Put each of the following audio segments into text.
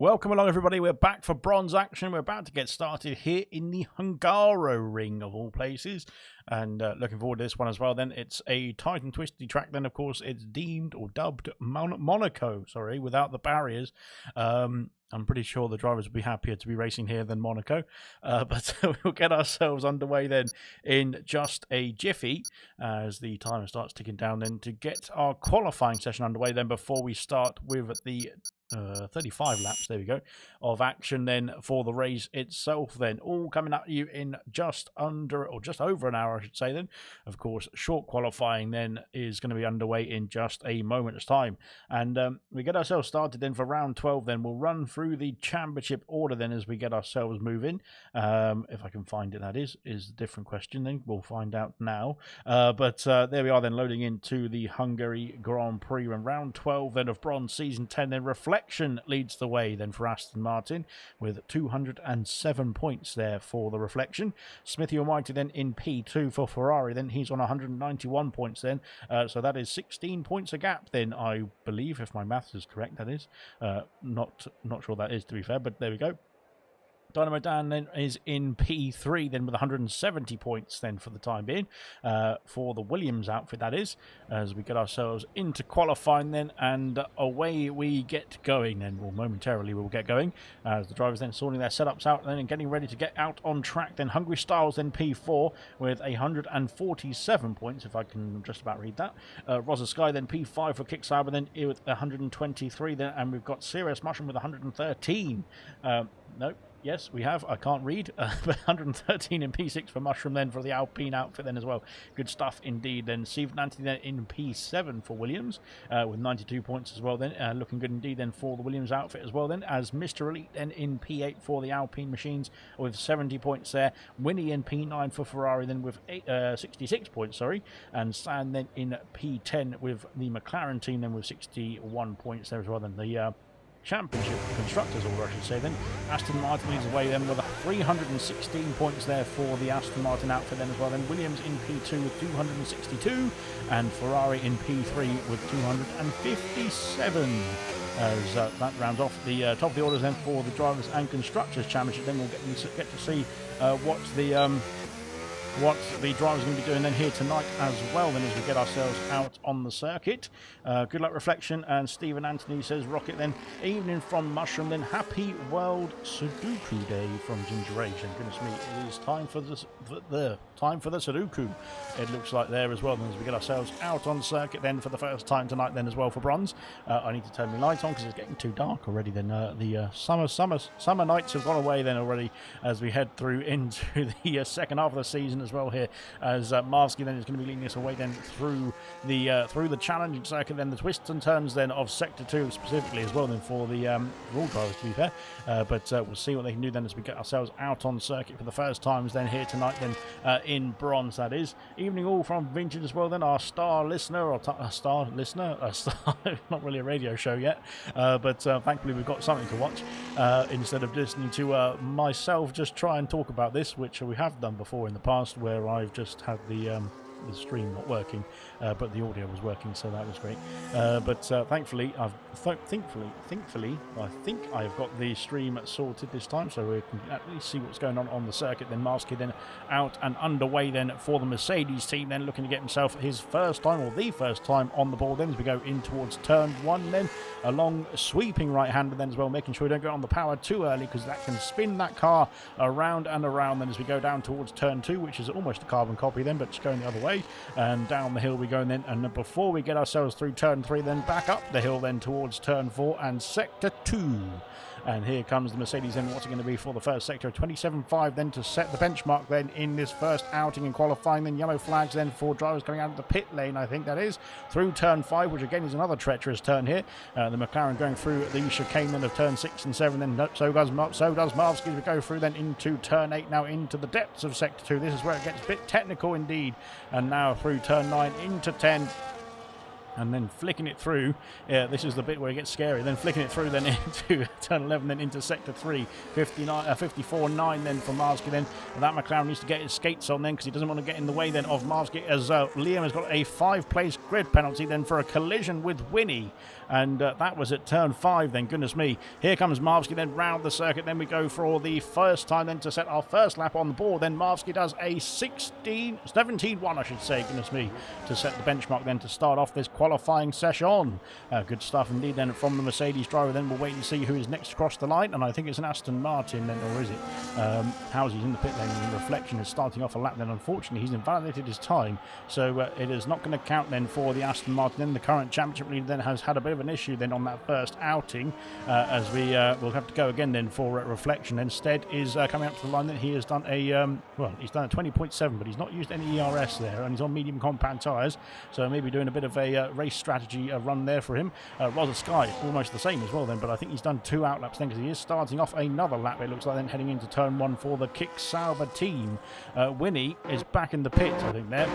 Welcome along, everybody. We're back for bronze action. We're about to get started here in the Hungary ring, of all places. And looking forward to this one as well. Then it's a tight and twisty track. Then, of course, it's deemed or dubbed Monaco, without the barriers. I'm pretty sure the drivers will be happier to be racing here than Monaco. But we'll get ourselves underway then in just a jiffy as the timer starts ticking down then to get our qualifying session underway then before we start with the 35 laps, there we go, of action then for the race itself then. All coming at you in just under, or just over an hour, I should say then. Of course, short qualifying then is going to be underway in just a moment's time. And we get ourselves started then for round 12 then. We'll run through the championship order then as we get ourselves moving. If I can find it, that is a different question then. We'll find out now. But there we are then, loading into the Hungary Grand Prix. And round 12 then of Bronze Season 10 then. Reflection leads the way then for Aston Martin with 207 points there for the Reflection. Smithy Almighty then in P2 for Ferrari. Then he's on 191 points then. So that is 16 points a gap then, I believe, if my maths is correct, that is. Not sure that is, to be fair, but there we go. Dynamo Dan then is in P3 then with 170 points then for the time being, for the Williams outfit that is, as we get ourselves into qualifying then, and away we get going then. Well, momentarily we'll get going as the drivers then sorting their setups out then and getting ready to get out on track then. Hungary Styles then P4 with 147 points, if I can just about read that. Rosa Sky then P5 for Kick Sauber then with 123 then, and we've got Serious Mushroom with 113. Nope. Yes, we have. I can't read. 113 in P6 for Mushroom then for the Alpine outfit then as well. Good stuff indeed. Then Stephen Anthony then in P7 for Williams with 92 points as well then. Looking good indeed then for the Williams outfit as well then. As Mr. Elite then in P8 for the Alpine machines with 70 points there. Winnie in P9 for Ferrari then with 66 points, sorry. And Stan then in P10 with the McLaren team then with 61 points there as well then. The Championship Constructors order, I should say then. Aston Martin leads away then with 316 points there for the Aston Martin outfit then as well. Then Williams in P2 with 262 and Ferrari in P3 with 257. As that rounds off the top of the orders then for the Drivers and Constructors Championship. Then we'll get to see what the drivers are going to be doing then here tonight as well then, as we get ourselves out on the circuit. Good luck Reflection, and Stephen Anthony says Rocket then. Evening from Mushroom then. Happy World Sudoku Day from Ginger Age. And goodness me, it is time for the Sudoku, it looks like there as well then, as we get ourselves out on circuit then for the first time tonight then as well for bronze. I need to turn my light on because it's getting too dark already then. The summer nights have gone away then already as we head through into the second half of the season as well here, as Marsky then is going to be leading us away then through the challenging circuit, then the twists and turns then of Sector 2 specifically as well then for the all drivers, to be fair. But we'll see what they can do then as we get ourselves out on circuit for the first times then here tonight then in bronze, that is. Evening all from Vintage as well then, our star listener, not really a radio show yet, but thankfully we've got something to watch instead of listening to myself just try and talk about this, which we have done before in the past, where I've just had the stream not working, but the audio was working, so that was great. But thankfully, thankfully, I think I've got the stream sorted this time, so we can at least see what's going on the circuit. Then Marsky then out and underway then for the Mercedes team, then looking to get himself his first time, or the first time on the board then, as we go in towards turn 1 then, along sweeping right-hander then as well, making sure we don't go on the power too early, because that can spin that car around and around then as we go down towards turn 2, which is almost a carbon copy then, but just going the other way. And down the hill we go then, and before we get ourselves through turn 3 then back up the hill then towards turn 4 and sector 2. And here comes the Mercedes then. What's it going to be for the first sector? 27.5 then to set the benchmark then in this first outing and qualifying. Then yellow flags then for drivers coming out of the pit lane, I think that is, through turn 5, which again is another treacherous turn here. The McLaren going through the chicane then of turn 6 and 7. Then so does Marsky. We go through then into turn 8, now into the depths of sector 2. This is where it gets a bit technical indeed. And now through turn 9 into 10. And then flicking it through, this is the bit where it gets scary, then flicking it through then into turn 11, then into sector 3, 54.9 then for Marsky then. And that McLaren needs to get his skates on then, because he doesn't want to get in the way then of Marsky, as Liam has got a 5-place grid penalty then for a collision with Winnie. And that was at turn 5 then, goodness me. Here comes Marsky then round the circuit, then we go for the first time then to set our first lap on the board. Then Marsky does a 17.1 I should say, goodness me, to set the benchmark then to start off this qualifying session. Good stuff indeed then from the Mercedes driver. Then we'll wait and see who is next across the line, and I think it's an Aston Martin then, or is it? Housy's in the pit lane, and Reflection is starting off a lap then. Unfortunately, he's invalidated his time, so it is not going to count then for the Aston Martin. Then the current championship leader then has had a bit of an issue then on that first outing, as we will have to go again then for Reflection. Instead is coming up to the line that he has done a he's done a 20.7, but he's not used any ERS there, and he's on medium compound tyres, so maybe doing a bit of a race strategy run there for him. Rosa Sky almost the same as well then, but I think he's done 2 outlaps then, because he is starting off another lap, it looks like, then heading into turn 1 for the Kick Sauber team. Winnie is back in the pit, I think there.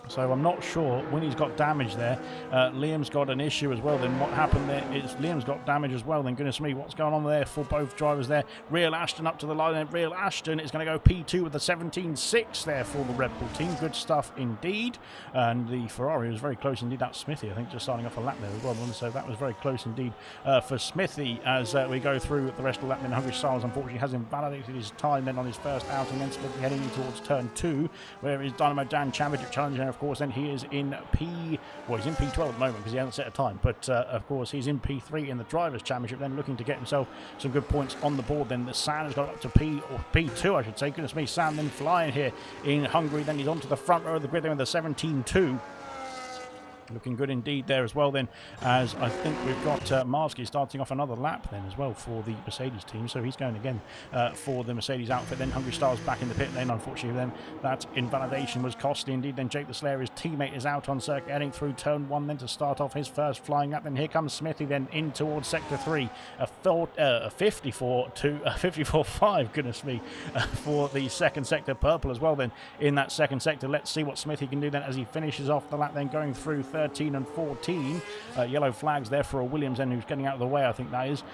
So I'm not sure. Winnie's got damage there. Liam's got an issue as well. Then what happened there is Liam's got damage as well. Then goodness me, what's going on there for both drivers there? Real Ashton up to the line. And Real Ashton is going to go P2 with the 17.6 there for the Red Bull team. Good stuff indeed. And the Ferrari was very close indeed. That's Smithy, I think, just starting off a lap there as well. So that was very close indeed for Smithy as we go through the rest of the lap. Then Hungry Styles unfortunately has invalidated his time then on his first outing. Then Smithy heading towards turn 2, where is Dynamo Dan Championship Challenger. Of course, then he is in he's in P12 at the moment because he hasn't set a time. But of course, he's in P3 in the Drivers' Championship, then looking to get himself some good points on the board. Then the Sam has got up to P2, I should say. Goodness me, Sam then flying here in Hungary. Then he's onto the front row of the grid there with the 17.2. Looking good indeed there as well then, as I think we've got Marsky starting off another lap then as well for the Mercedes team. So he's going again for the Mercedes outfit. Then Hungry Stars back in the pit lane. Unfortunately then that invalidation was costly indeed. Then Jake the Slayer, his teammate, is out on circuit heading through turn 1 then to start off his first flying lap. Then here comes Smithy then in towards sector 3. A 54.5, goodness me, for the second sector. Purple as well then in that second sector. Let's see what Smithy can do then as he finishes off the lap then going through 13 and 14. Yellow flags there for a Williams then, who's getting out of the way, I think that is,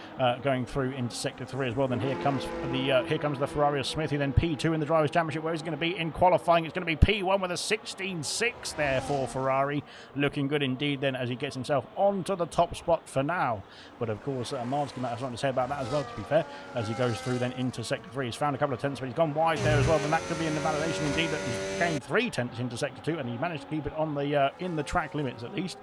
going through into sector 3 as well. Then here comes the Ferrari of Smithy, then P2 in the Drivers' Championship. Where he's going to be in qualifying, it's going to be P1 with a 16.6 there for Ferrari. Looking good indeed then as he gets himself onto the top spot for now. But of course, Marsky might have something to say about that as well, to be fair, as he goes through then into sector 3. He's found a couple of tenths, but he's gone wide there as well. Then that could be an invalidation indeed, that he's gained 3 tenths into sector 2, and he managed to keep it on the in the track limits at least.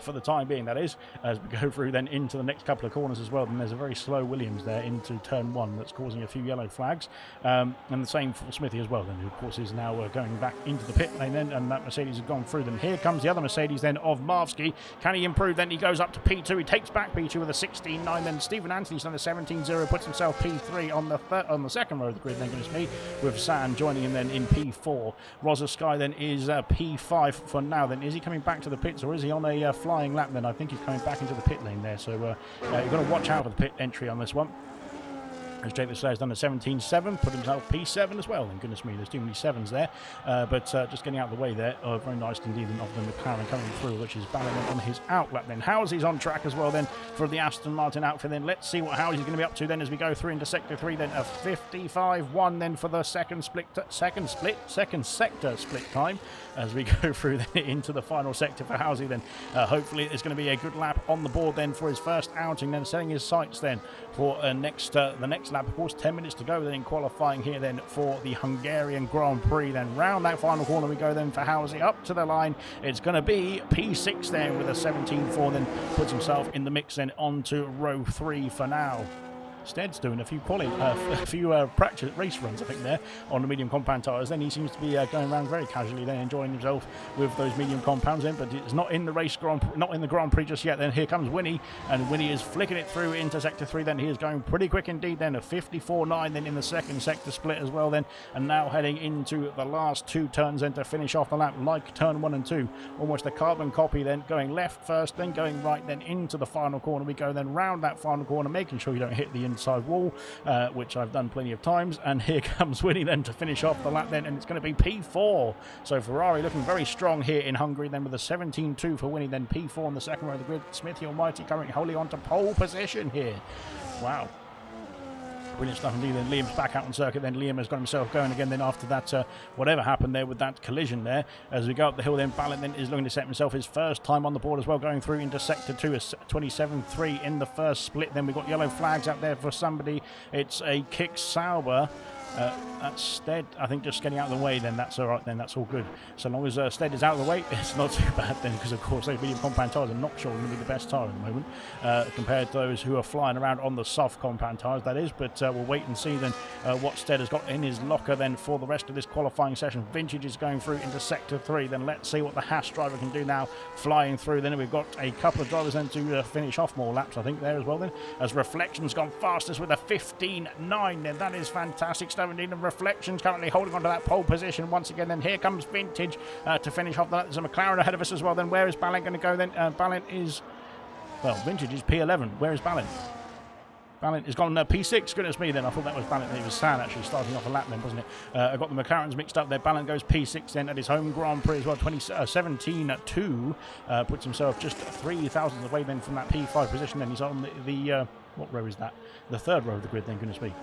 For the time being, that is, as we go through then into the next couple of corners as well. Then there's a very slow Williams there into turn 1 that's causing a few yellow flags, and the same for Smithy as well then, who of course is now going back into the pit lane then, and that Mercedes has gone through them. Here comes the other Mercedes then of Marvsky. Can he improve then? He goes up to P2, he takes back P2 with a 16.9. Then Stephen Anthony's done a 17.0, puts himself P3 on the second row of the grid then, goodness me, with San joining him then in P4. Rosa Sky then is P5 for now. Then is he coming back to the pits, or is he on a flying lap then? I think he's coming back into the pit lane there, so you've got to watch out for the pit entry on this one. As Jake the Slayer's done a 17.7, put himself P7 as well. And goodness me, there's too many 7s there. But just getting out of the way there, very nice indeed of the McLaren coming through, which is Ballin on his outlap then. Housy's on track as well then for the Aston Martin outfit then. Let's see what Housy's going to be up to then as we go through into sector 3 then. A 55.1 then for the second sector split time as we go through then into the final sector for Housy then. Hopefully it's going to be a good lap on the board then for his first outing, then setting his sights then for the next lap. Of course, 10 minutes to go then in qualifying here then for the Hungarian Grand Prix. Then round that final corner we go then for Housy up to the line. It's going to be P6 then with a 17.4, then puts himself in the mix then onto row 3 for now. Stead's doing a few practice race runs, I think, there on the medium compound tyres. Then he seems to be going around very casually, then enjoying himself with those medium compounds. Then, but it's not in the Grand Prix just yet. Then here comes Winnie, and Winnie is flicking it through into sector 3. Then he is going pretty quick indeed. Then a 54.9 then in the second sector split as well. Then and now heading into the last 2 turns then to finish off the lap, like turn 1 and 2, almost a carbon copy. Then going left first, then going right, then into the final corner we go. Then round that final corner, making sure you don't hit the inside wall, which I've done plenty of times. And here comes Winnie then to finish off the lap then, and it's going to be P4. So Ferrari looking very strong here in Hungary then with a 17.2 for Winnie, then P4 on the second row of the grid. Smithy Almighty currently holding on to pole position here. Wow. Brilliant stuff indeed. Then Liam's back out on circuit. Then Liam has got himself going again. Then after that, whatever happened there with that collision there, as we go up the hill, then Ballin then is looking to set himself his first time on the board as well, going through into sector 2, a 27.3 in the first split. Then we've got yellow flags out there for somebody. It's a Kick Sauber. That's Stead, I think, just getting out of the way. Then that's all right. Then that's all good. So long as Stead is out of the way, it's not too bad then, because of course those medium compound tyres are not sure going to be the best tyre at the moment compared to those who are flying around on the soft compound tyres, that is. But we'll wait and see then what Stead has got in his locker then for the rest of this qualifying session. Vintage is going through into sector 3. Then let's see what the Haas driver can do now, flying through. Then we've got a couple of drivers then to finish off more laps, I think, there as well then, as Reflection's gone fastest with a 15.9. Then that is fantastic stuff indeed. And Reflection's currently holding on to that pole position once again. Then here comes Vintage to finish off that. There's a McLaren ahead of us as well. Then where is Ballin going to go then? Ballin is, well, Vintage is P11. Where is Ballin? Balint has gone P6. Goodness me, then. I thought that was Balint. It was San actually starting off a lap then, wasn't it? I got the McLarens mixed up there. Balint goes P6 then at his home Grand Prix as well. 17-2. Puts himself just 3 thousandths away then from that P5 position. Then he's on the what row is that? The third row of the grid then, goodness me.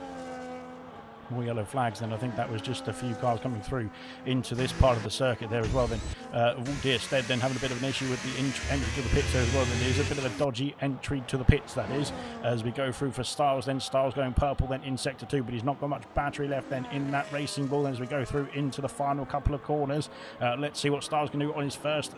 More yellow flags, then I think that was just a few cars coming through into this part of the circuit there as well. Then Deerstead then having a bit of an issue with the entry to the pits there as well. Then there's a bit of a dodgy entry to the pits, that is, as we go through for Styles. Then Styles going purple then in sector 2, but he's not got much battery left then in that Racing Bull. Then as we go through into the final couple of corners, let's see what Styles can do on his first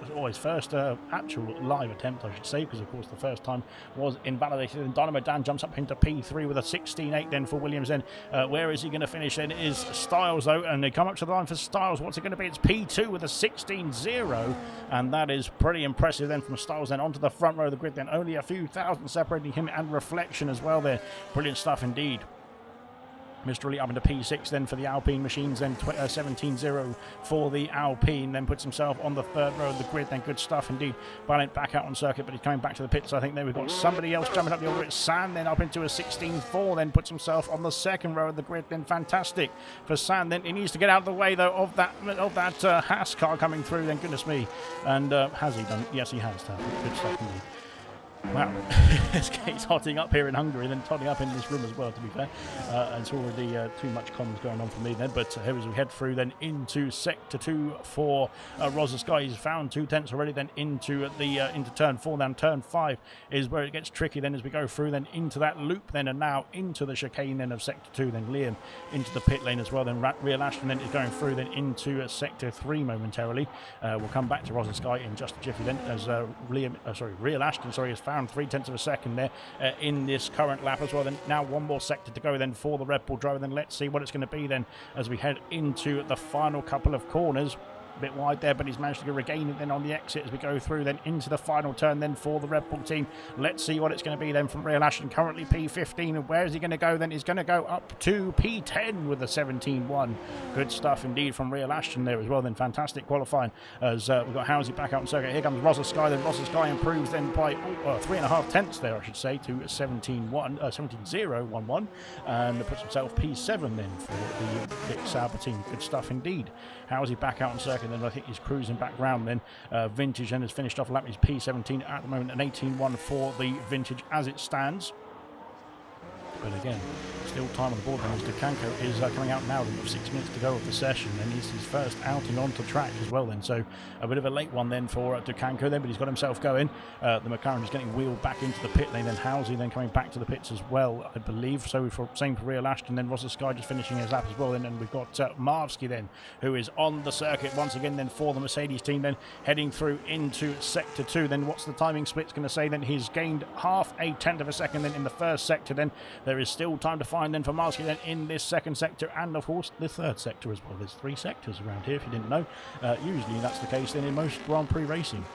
actual live attempt, I should say, because of course the first time was invalidated. And Dynamo Dan jumps up into P3 with a 16.8 then for Williams. Then where is he going to finish then? Is Styles though, and they come up to the line for Styles. What's it going to be? It's P2 with a 16.0, and that is pretty impressive then from Styles. Then onto the front row of the grid, then only a few thousand separating him and Reflection as well there. Brilliant stuff indeed. Mr. Really up into P6 then for the Alpine machines, then 17.0 for the Alpine, then puts himself on the third row of the grid. Then good stuff indeed. Balint back out on circuit, but he's coming back to the pits. I think there we've got somebody else jumping up the order. It's San then up into a 16.4, then puts himself on the second row of the grid. Then fantastic for San. Then he needs to get out of the way though of that Haas car coming through. Then goodness me, and has he done? Yes, he has. Good stuff indeed. Wow, it's hotting up here in Hungary, then hotting up in this room as well, to be fair. And it's already too much comms going on for me then. But here as we head through then into sector 2 for Rozovsky. He's found 2 tenths already then into turn 4. Then turn 5 is where it gets tricky then as we go through then into that loop then, and now into the chicane then of sector 2. Then Liam into the pit lane as well. Then Real Ashton then is going through then into sector 3 momentarily. We'll come back to Rozovsky in just a jiffy then as Real Ashton has found 0.3 of a second there in this current lap as well. Then now one more sector to go then for the Red Bull driver. Then let's see what it's going to be then as we head into the final couple of corners. A bit wide there, but he's managed to regain it then on the exit as we go through then into the final turn then for the Red Bull team. Let's see what it's going to be then from Real Ashton, currently P15, and where is he going to go then? He's going to go up to P10 with a 17.1. Good stuff indeed from Real Ashton there as well. Then fantastic qualifying as we've got Housey back out on circuit. Here comes Rozovsky. Then Rozovsky improves then by 3.5 tenths there, I should say, to 17.011, and puts himself P7 then for the Dick Sauber team. Good stuff indeed. Housey back out on circuit. Then I think he's cruising back round then. Vintage then has finished off a lap. He's P17 at the moment, an 18.1 for the Vintage as it stands. But again, still time on the board then as Dukanko is coming out now. We've got 6 minutes to go of the session, and he's his first outing onto track as well then. So a bit of a late one then for Dukanko then, but he's got himself going. The McLaren is getting wheeled back into the pit lane. Then Housey then coming back to the pits as well, I believe. So same for Real Ashton. Then Rozovsky just finishing his lap as well. Then, and we've got Marvsky then, who is on the circuit once again then for the Mercedes team. Then heading through into sector 2. Then what's the timing split's going to say? Then he's gained 0.5 tenth of a second then in the first sector. Then there is still time to find then for Marvsky then in this second sector, and of course the third sector as well. There's 3 sectors around here if you didn't know. Usually that's the case then in most Grand Prix racing.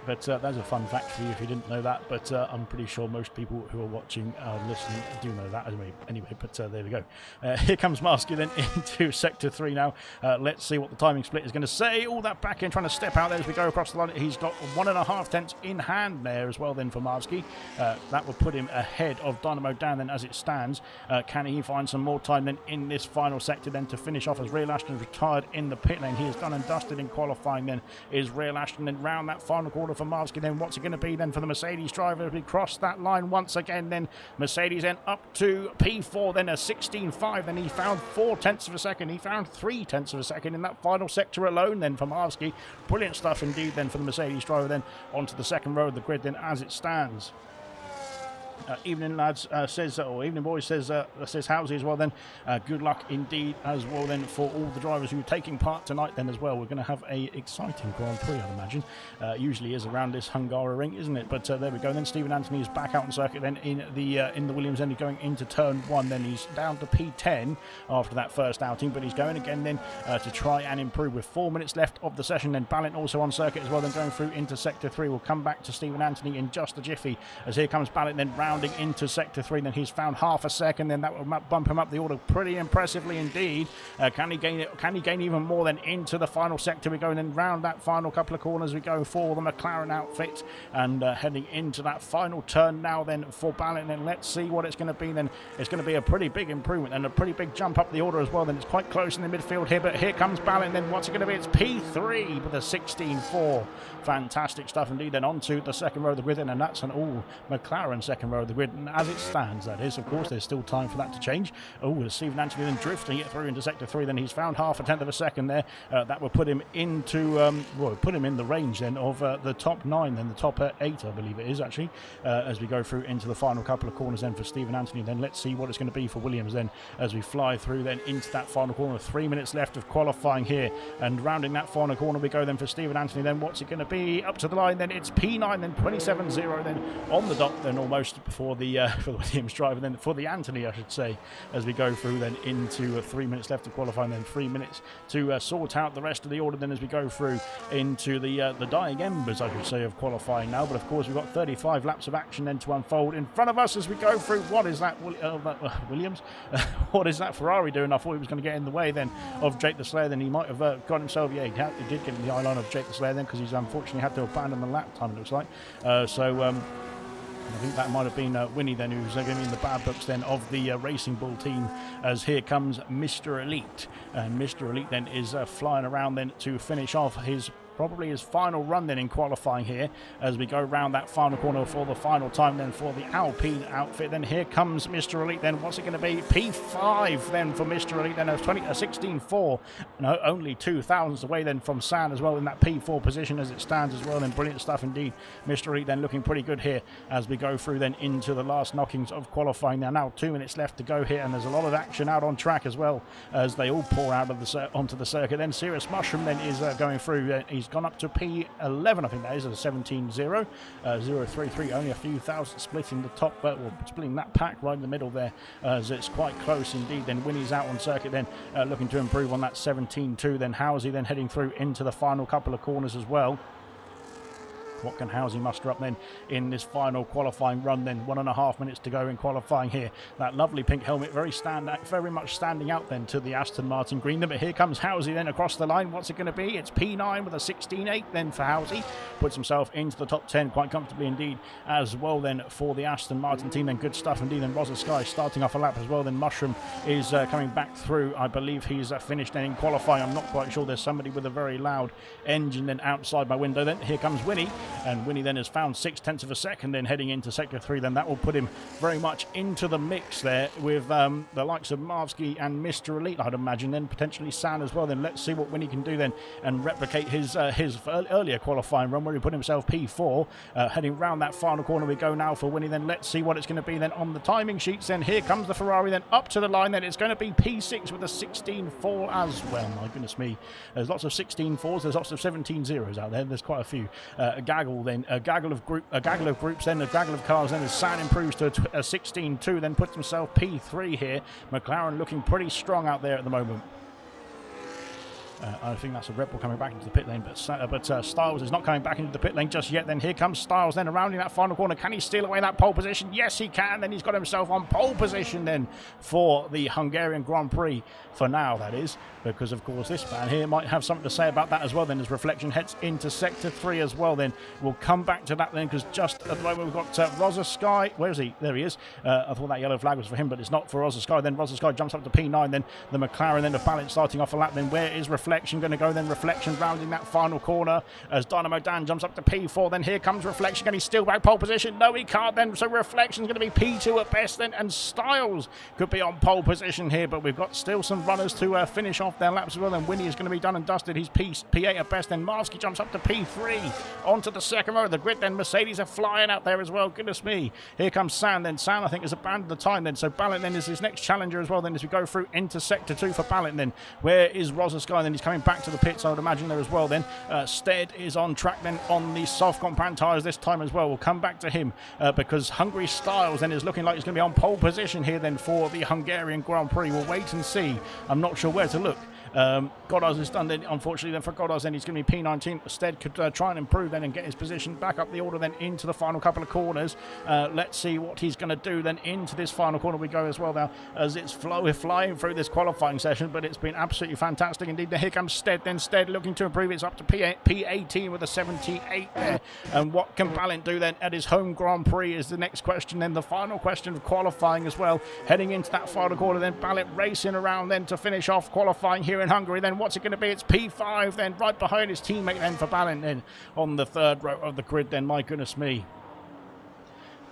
But that's a fun fact for you if you didn't know that. But I'm pretty sure most people who are watching listening do know that anyway. But there we go. Here comes Marvsky then into sector 3 now. Let's see what the timing split is going to say. All that back end trying to step out there as we go across the line. He's got 1.5 tenths in hand there as well then for Marvsky. That will put him ahead of Dynamo Dan then as it stands. Can he find some more time then in this final sector then to finish off as Real Ashton retired in the pit lane? He is done and dusted in qualifying then. Is Real Ashton then round that final quarter for Marvsky? Then what's it going to be then for the Mercedes driver as we cross that line once again? Then Mercedes then up to P4, then a 16.5. Then he found 0.4 tenths of a second. He found 0.3 tenths of a second in that final sector alone then for Marvsky. Brilliant stuff indeed then for the Mercedes driver then onto the second row of the grid then as it stands. Evening lads says, or evening boys says Housey as well then. Good luck indeed as well then for all the drivers who are taking part tonight then as well. We're going to have a exciting Grand Prix, I'd imagine. Usually is around this Hungary ring, isn't it? But there we go. Then Stephen Anthony is back out on circuit then in the Williams end, going into turn 1. Then he's down to P10 after that first outing, but he's going again then to try and improve with 4 minutes left of the session. Then Balint also on circuit as well, then going through into sector 3. We'll come back to Stephen Anthony in just a jiffy as here comes Balint then round rounding into sector 3. Then he's found half a second. Then that will bump him up the order pretty impressively indeed. Can he gain even more then into the final sector? We go and then round that final couple of corners we go for the McLaren outfit, and heading into that final turn now then for Ballin. And let's see what it's going to be then. It's going to be a pretty big improvement and a pretty big jump up the order as well. Then it's quite close in the midfield here, but here comes Ballin. Then what's it going to be? It's P3 with a 16.4. Fantastic stuff indeed. Then onto the second row of the grid, and that's an all McLaren second row of the grid. And as it stands, that is, of course, there's still time for that to change. Oh, Stephen Anthony then drifting it through into sector 3. Then he's found half a tenth of a second there. That will put him into, put him in the range then of the top 9, then the top 8, I believe it is actually, as we go through into the final couple of corners then for Stephen Anthony. Then let's see what it's going to be for Williams then as we fly through then into that final corner. 3 minutes left of qualifying here, and rounding that final corner we go then for Stephen Anthony. Then what's it going to be? Up to the line then it's P9, then 27.0, then on the dot then almost for the Williams driver, then for the Anthony I should say, as we go through then into 3 minutes left of qualifying, then 3 minutes to sort out the rest of the order then as we go through into the dying embers I should say of qualifying now. But of course we've got 35 laps of action then to unfold in front of us as we go through. What is that Williams? What is that Ferrari doing? I thought he was going to get in the way then of Jake the Slayer. Then he might have got himself, he did get in the eye line of Jake the Slayer then, because he's unfortunately had to abandon the lap time, it looks like. I think that might have been Winnie then, who's going to be in the bad books then of the Racing Bull team, as here comes Mr. Elite. And Mr. Elite then is flying around then to finish off probably his final run then in qualifying here as we go round that final corner for the final time then for the Alpine outfit. Then here comes Mr. Elite then. What's it going to be? P5 then for Mr. Elite then, a 16.4. No, only 2 thousandths away then from San as well in that P4 position as it stands as well. Then brilliant stuff indeed. Mr. Elite then looking pretty good here as we go through then into the last knockings of qualifying. Now 2 minutes left to go here, and there's a lot of action out on track as well as they all pour out of onto the circuit. Then Serious Mushroom then is going through. He's gone up to P11, I think that is, a 17.0, 0.33, only a few thousand splitting the top, splitting that pack right in the middle there, as it's quite close indeed. Then Winnie's out on circuit then, looking to improve on that 17.2. Then Housey then heading through into the final couple of corners as well. What can Housey muster up then in this final qualifying run then? 1.5 minutes to go in qualifying here. That lovely pink helmet very much standing out then to the Aston Martin green. But here comes Housey then across the line. What's it going to be? It's P9 with a 16.8 then for Housey. Puts himself into the top 10 quite comfortably indeed as well then for the Aston Martin team. Then good stuff indeed. And Rosa Sky starting off a lap as well. Then Mushroom is coming back through. I believe he's finished then in qualifying. I'm not quite sure. There's somebody with a very loud engine then outside my window. Then here comes Winnie. And Winnie then has found 0.6 of a second then heading into sector 3. Then that will put him very much into the mix there with the likes of Marvsky and Mr. Elite, I'd imagine, then potentially San as well. Then let's see what Winnie can do then and replicate his earlier qualifying run where he put himself P4. Heading round that final corner we go now for Winnie. Then let's see what it's going to be then on the timing sheets. Then here comes the Ferrari then up to the line. Then it's going to be P6 with a 16.4 as well. My goodness me, there's lots of 16.4s, there's lots of 17.0s out there. There's quite a few. A gaggle then, a gaggle of groups then, a gaggle of cars then, as San improves to a 16.2, then puts himself P3 here. McLaren looking pretty strong out there at the moment. I think that's a Red Bull coming back into the pit lane, but Styles is not coming back into the pit lane just yet. Then here comes Styles then around in that final corner. Can he steal away that pole position? Yes, he can. Then he's got himself on pole position then for the Hungarian Grand Prix, for now that is, because of course this man here might have something to say about that as well then, as Reflection heads into sector 3 as well. Then we'll come back to that then, because just at the moment we've got Rosa Sky. Where is he? There he is. I thought that yellow flag was for him, but it's not for Rosa Sky. Then Rosa Sky jumps up to P9. Then the McLaren then the balance starting off a lap. Then where is Reflection going to go? Then Reflection rounding that final corner as Dynamo Dan jumps up to P4. Then here comes Reflection. Can he steal back pole position? No, he can't then. So Reflection's going to be P2 at best then, and Styles could be on pole position here, but we've got still some runners to finish off their laps as well. Then Winnie is going to be done and dusted. He's P8 at best. Then Marsky jumps up to P3 onto the second row of the grid. Then Mercedes are flying out there as well. Goodness me. Here comes San. Then San, I think, has abandoned the time then. So Ballot then is his next challenger as well. Then as we go through into sector 2 for Ballot. Then where is Rosa Sky? Then he's coming back to the pits, I would imagine, there as well. Then Stead is on track then on the soft compound tyres this time as well. We'll come back to him because Hungary Styles then is looking like he's going to be on pole position here then for the Hungarian Grand Prix. We'll wait and see. I'm not sure where to look Goddard is done then, unfortunately, then for Goddard, then he's going to be P19. Stead could try and improve then and get his position back up the order then into the final couple of corners. Let's see what he's going to do then into this final corner we go as well now, as we're flying through this qualifying session, but it's been absolutely fantastic indeed. Here comes Stead, then Stead looking to improve. It's up to P18 with a 78 there. And what can Balint do then at his home Grand Prix is the next question. Then the final question of qualifying as well. Heading into that final corner, then Balint racing around then to finish off qualifying here in Hungary. Then what's it going to be? It's P5 then, right behind his teammate then for Balint then on the third row of the grid then. My goodness me.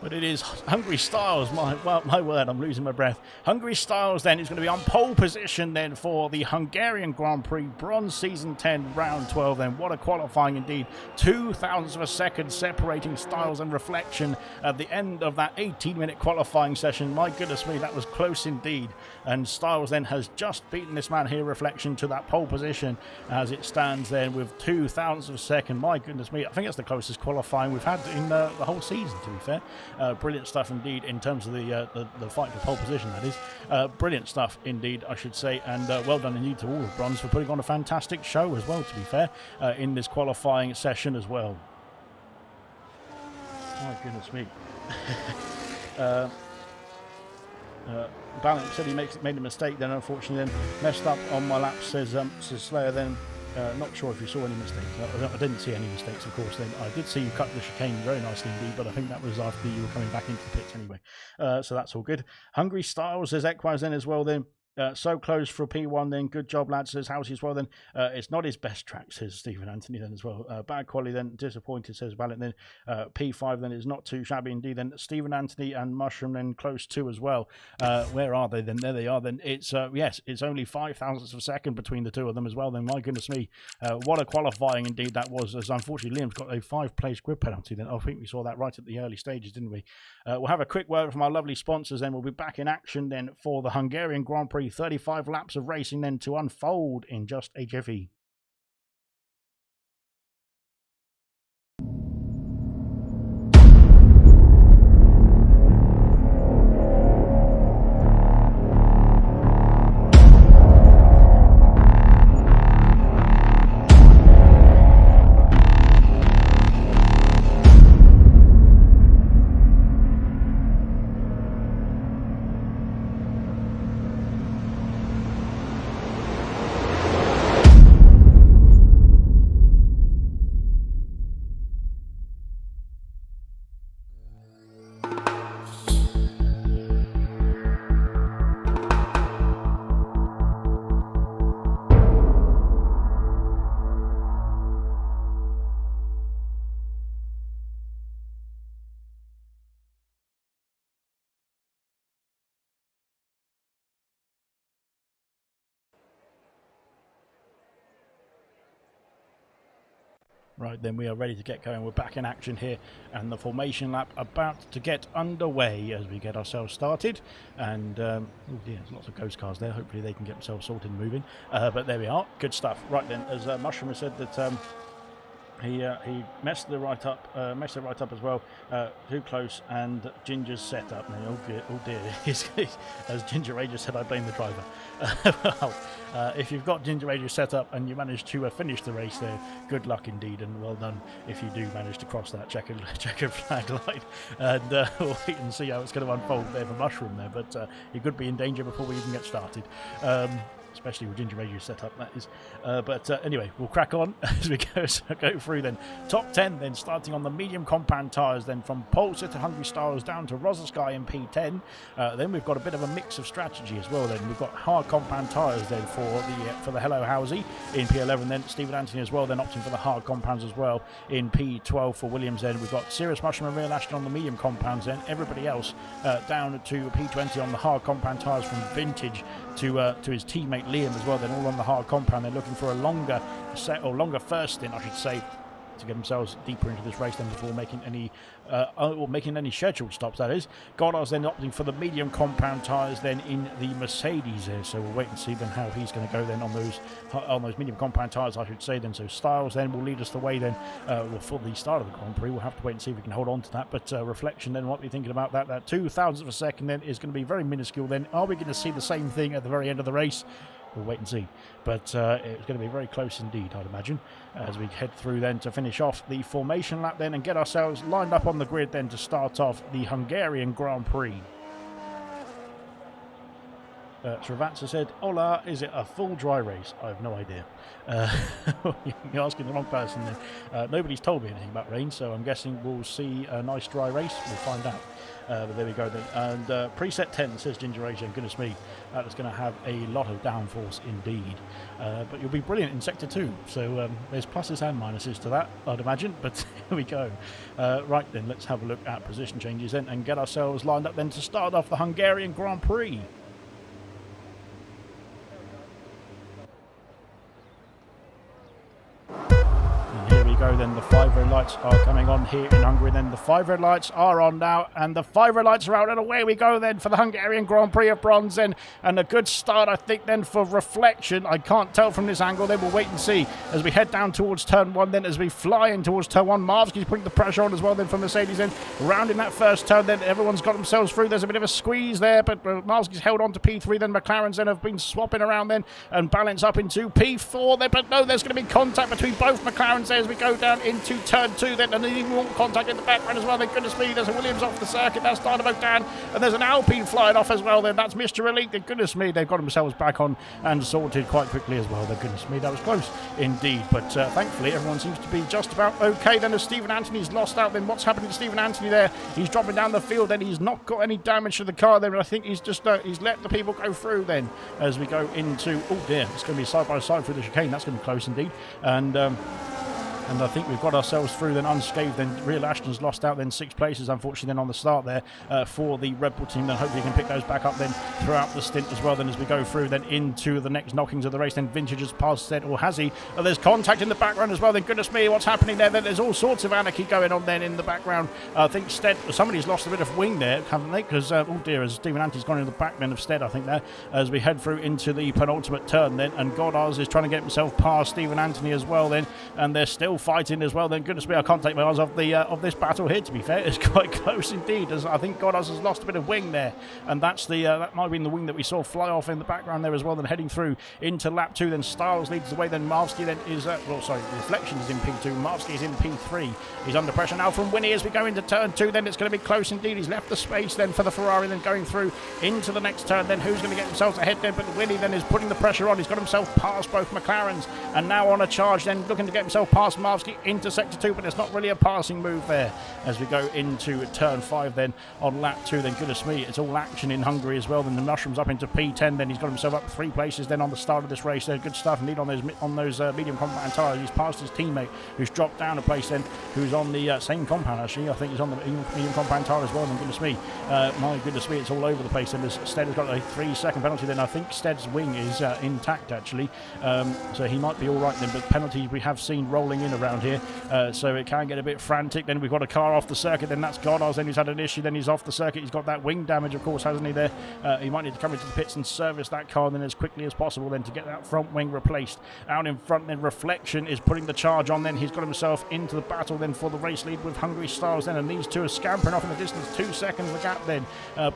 But it is Hungary Styles, my word, I'm losing my breath. Hungary Styles then is going to be on pole position then for the Hungarian Grand Prix, bronze season 10, round 12 then. What a qualifying indeed. 0.02 of a second separating Styles and Reflection at the end of that 18-minute qualifying session. My goodness me, that was close indeed. And Styles then has just beaten this man here, Reflection, to that pole position as it stands then with 0.02 of a second. My goodness me, I think it's the closest qualifying we've had in the whole season, to be fair. Brilliant stuff indeed in terms of the fight for pole position, that is. Brilliant stuff indeed, I should say, and well done indeed to all of Bronze for putting on a fantastic show as well, to be fair, in this qualifying session as well. My goodness me. Balint said he made a mistake then, unfortunately, then messed up on my lap, says Slayer then. Not sure if you saw any mistakes. I didn't see any mistakes, of course. Then I did see you cut the chicane very nicely indeed, but I think that was after you were coming back into the pits anyway. So that's all good. Hungry Styles says Equaz then as well then. So close for P1 then. Good job, lads, says Housey as well then. It's not his best track, says Stephen Anthony then as well. Bad quality then. Disappointed, says Balint then. P5 then is not too shabby indeed then. Stephen Anthony and Mushroom then close too as well. Where are they then? There they are then. It's yes, it's only 0.05 of a second between the two of them as well then. My goodness me. What a qualifying indeed that was, as unfortunately Liam's got a 5-place grid penalty then. I think we saw that right at the early stages, didn't we? We'll have a quick word from our lovely sponsors then. We'll be back in action then for the Hungarian Grand Prix. 35 laps of racing then to unfold in just HFE. Right, then we are ready to get going. We're back in action here, and the formation lap about to get underway as we get ourselves started. And oh dear, there's lots of ghost cars there. Hopefully they can get themselves sorted and moving. But there we are. Good stuff. Right then, as Mushroom has said that he messed it right up as well. Too close, and Ginger's set up. Oh dear. As Ginger Ray just said, I blame the driver. Well, if you've got Ginger Ray set up and you manage to finish the race there, good luck indeed, and well done if you do manage to cross that checkered flag line. And we'll wait and see how it's going to unfold there for Mushroom there, but he could be in danger before we even get started. Especially with Ginger Radio set up, that is. But anyway, we'll crack on as we go through then. Top 10 then, starting on the medium compound tyres then, from Polestar to Hungry Styles down to Rozersky in P10. Then we've got a bit of a mix of strategy as well then. We've got hard compound tyres then for the Hello Housey in P11 then. Stephen Anthony as well then opting for the hard compounds as well in P12 for Williams then. We've got Serious Mushroom and Real Ashton on the medium compounds then. Everybody else down to P20 on the hard compound tyres from Vintage to his teammate Liam as well, then all on the hard compound. They're looking for a longer first stint, I should say, to get themselves deeper into this race than before making any scheduled stops, that is. Goddard's then opting for the medium compound tyres then in the Mercedes there, so we'll wait and see then how he's going to go then on those medium compound tyres, I should say then. So Styles then will lead us the way then for the start of the Grand Prix. We'll have to wait and see if we can hold on to that, but Reflection then, what are we thinking about that? That 0.02 of a second then is going to be very minuscule then. Are we going to see the same thing at the very end of the race? we'll wait and see. But it's going to be very close indeed, I'd imagine, as we head through then to finish off the formation lap then and get ourselves lined up on the grid then to start off the Hungarian Grand Prix. Travatsa said, "Hola, is it a full dry race?" I have no idea. You're asking the wrong person there. Nobody's told me anything about rain, so I'm guessing we'll see a nice dry race. We'll find out. But there we go then. And preset 10 says Ginger Asian. Goodness me, that is going to have a lot of downforce indeed. But you'll be brilliant in Sector 2. So there's pluses and minuses to that, I'd imagine. But here we go. Right then, let's have a look at position changes then and get ourselves lined up then to start off the Hungarian Grand Prix. Go then, the 5 red lights are coming on here in Hungary then. The 5 red lights are on now, and the 5 red lights are out, and away we go then for the Hungarian Grand Prix of Bronze then, and a good start I think then for Reflection. I can't tell from this angle, then we'll wait and see as we head down towards turn 1 then, as we fly in towards turn 1. Marvsky's putting the pressure on as well then for Mercedes then, rounding that first turn then. Everyone's got themselves through. There's a bit of a squeeze there, but Marvsky's held on to P3 then. McLaren's then have been swapping around then and balance up into P4 then, but no, there's going to be contact between both McLarens there as we go down into turn 2 then, and even more contact in the background as well. Thank goodness me, there's a Williams off the circuit, that's Dynamo Dan, and there's an Alpine flying off as well then. That's Mr. Elite. Thank goodness me, they've got themselves back on and sorted quite quickly as well. Thank goodness me, that was close indeed, but thankfully everyone seems to be just about okay then, as Stephen Anthony's lost out then. What's happening to Stephen Anthony there? He's dropping down the field then. He's not got any damage to the car there, and I think he's just he's let the people go through then as we go into, oh dear, it's going to be side by side through the chicane. That's going to be close indeed. And I think we've got ourselves through then unscathed. Then Real Ashton's lost out then 6 places, unfortunately, then on the start there for the Red Bull team. Then hopefully we can pick those back up then throughout the stint as well. Then as we go through then into the next knockings of the race, then Vintage has passed Stead, or has he? There's contact in the background as well. Then goodness me, what's happening there? Then there's all sorts of anarchy going on then in the background. I think Stead, somebody's lost a bit of wing there, haven't they? Because oh dear, as Stephen Anthony's gone in the back then of Stead, I think there, as we head through into the penultimate turn then, and Goddard is trying to get himself past Stephen Anthony as well then, and they're still fighting as well then. Goodness me, I can't take my eyes off the of this battle here, to be fair. It's quite close indeed, as I think Goddard has lost a bit of wing there, and that's the that might have been the wing that we saw fly off in the background there as well. Then heading through into lap 2, then Styles leads the way, then Marvsky then is Reflection is in P2, Marvsky is in P3. He's under pressure now from Winnie as we go into turn 2, then it's going to be close indeed. He's left the space then for the Ferrari, then going through into the next turn, then who's going to get themselves ahead then? But Winnie then is putting the pressure on. He's got himself past both McLarens, and now on a charge then, looking to get himself past Marvsky into sector 2, but it's not really a passing move there as we go into turn 5 then on lap 2. Then goodness me, it's all action in Hungary as well. Then the Mushrooms up into P10, then he's got himself up 3 places then on the start of this race there. Good stuff indeed on those medium compound tyres. He's passed his teammate who's dropped down a place then, who's on the same compound actually. I think he's on the medium compound tyre as well. Then goodness me, my goodness me, it's all over the place. And Stead has got a 3-second penalty then. I think Stead's wing is intact actually, so he might be all right then, but penalties we have seen rolling in around here, so it can get a bit frantic. Then we've got a car off the circuit, then that's Goddard, then he's had an issue, then he's off the circuit. He's got that wing damage, of course, hasn't he there? He might need to come into the pits and service that car then as quickly as possible then to get that front wing replaced. Out in front then, Reflection is putting the charge on then. He's got himself into the battle then for the race lead with Hungary Stars then, and these two are scampering off in the distance. 2 seconds the gap then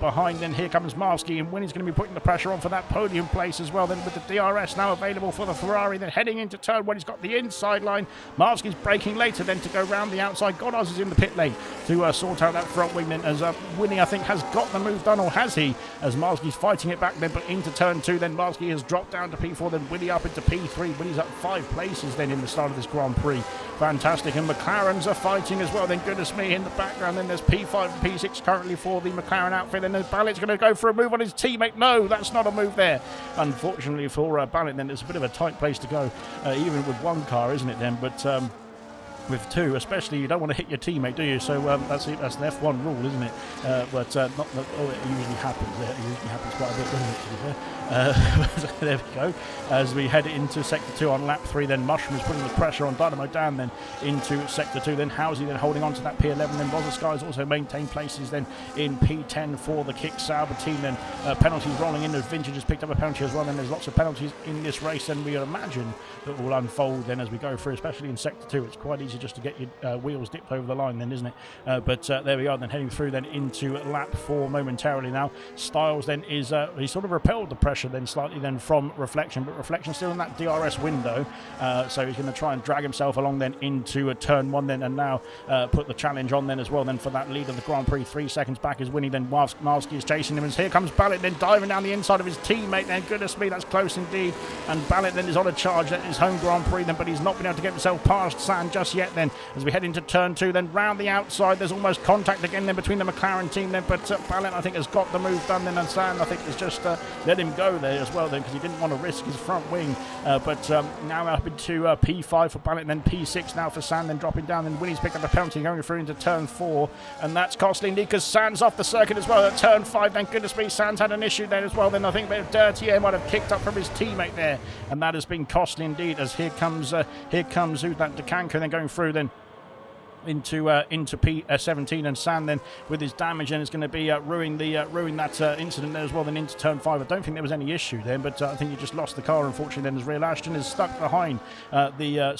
behind. Then here comes Marvsky, and Winnie's going to be putting the pressure on for that podium place as well then, with the DRS now available for the Ferrari. Then heading into turn 1, he's got the inside line. Marvsky's braking later then to go round the outside. Goddard is in the pit lane to sort out that front wing then, as Winnie I think has got the move done, or has he, as Marvsky's fighting it back then, but into turn 2 then Marvsky has dropped down to P4, then Winnie up into P3. Winnie's up 5 places then in the start of this Grand Prix. Fantastic. And McLarens are fighting as well then. Goodness me, in the background then there's P5 and P6 currently for the McLaren outfit, and then Ballett's going to go for a move on his teammate. No, that's not a move there, unfortunately for Ballett. Then it's a bit of a tight place to go, even with one car, isn't it then? But with 2 especially, you don't want to hit your teammate, do you? So that's an F1 rule, isn't it? But it usually happens. It usually happens quite a bit, doesn't it, to be fair? There we go. As we head into sector 2 on lap 3, then Mushroom is putting the pressure on Dynamo Dan then into sector 2. Then Housey then holding on to that P11. Then Bozaskai's also maintained places then in P10 for the Kick Sauber team. Then penalties rolling in as Vintage has picked up a penalty as well. And there's lots of penalties in this race, and we imagine that will unfold then as we go through, especially in sector 2. It's quite easy just to get your wheels dipped over the line then, isn't it? But there we are then, heading through then into lap 4 momentarily now. Styles then is he sort of repelled the pressure then slightly then from Reflection, but Reflection still in that DRS window, so he's going to try and drag himself along then into turn 1 then, and now put the challenge on then as well then for that lead of the Grand Prix. 3 seconds back is Winnie, then Marski is chasing him, and here comes Ballet then diving down the inside of his teammate then. Goodness me, that's close indeed, and Ballet then is on a charge at his home Grand Prix then, but he's not been able to get himself past Sand just yet then as we head into turn 2 then. Round the outside there's almost contact again then between the McLaren team then, but Ballet I think has got the move done then, and Sand I think has just let him go there as well then, because he didn't want to risk his front wing, but now up into P5 for Ballet, and then P6 now for Sand, then dropping down, then Winnie's picked up a penalty going through into turn 4, and that's costly indeed because Sand's off the circuit as well at turn 5. Then goodness me, Sand's had an issue there as well then. I think a bit of dirty air might have kicked up from his teammate there, and that has been costly indeed, as here comes that Decanco then going through then into P17, and Sand then with his damage and is going to be ruin that incident there as well then into turn 5. I don't think there was any issue there, but I think he just lost the car unfortunately then, as Real Ashton is stuck behind the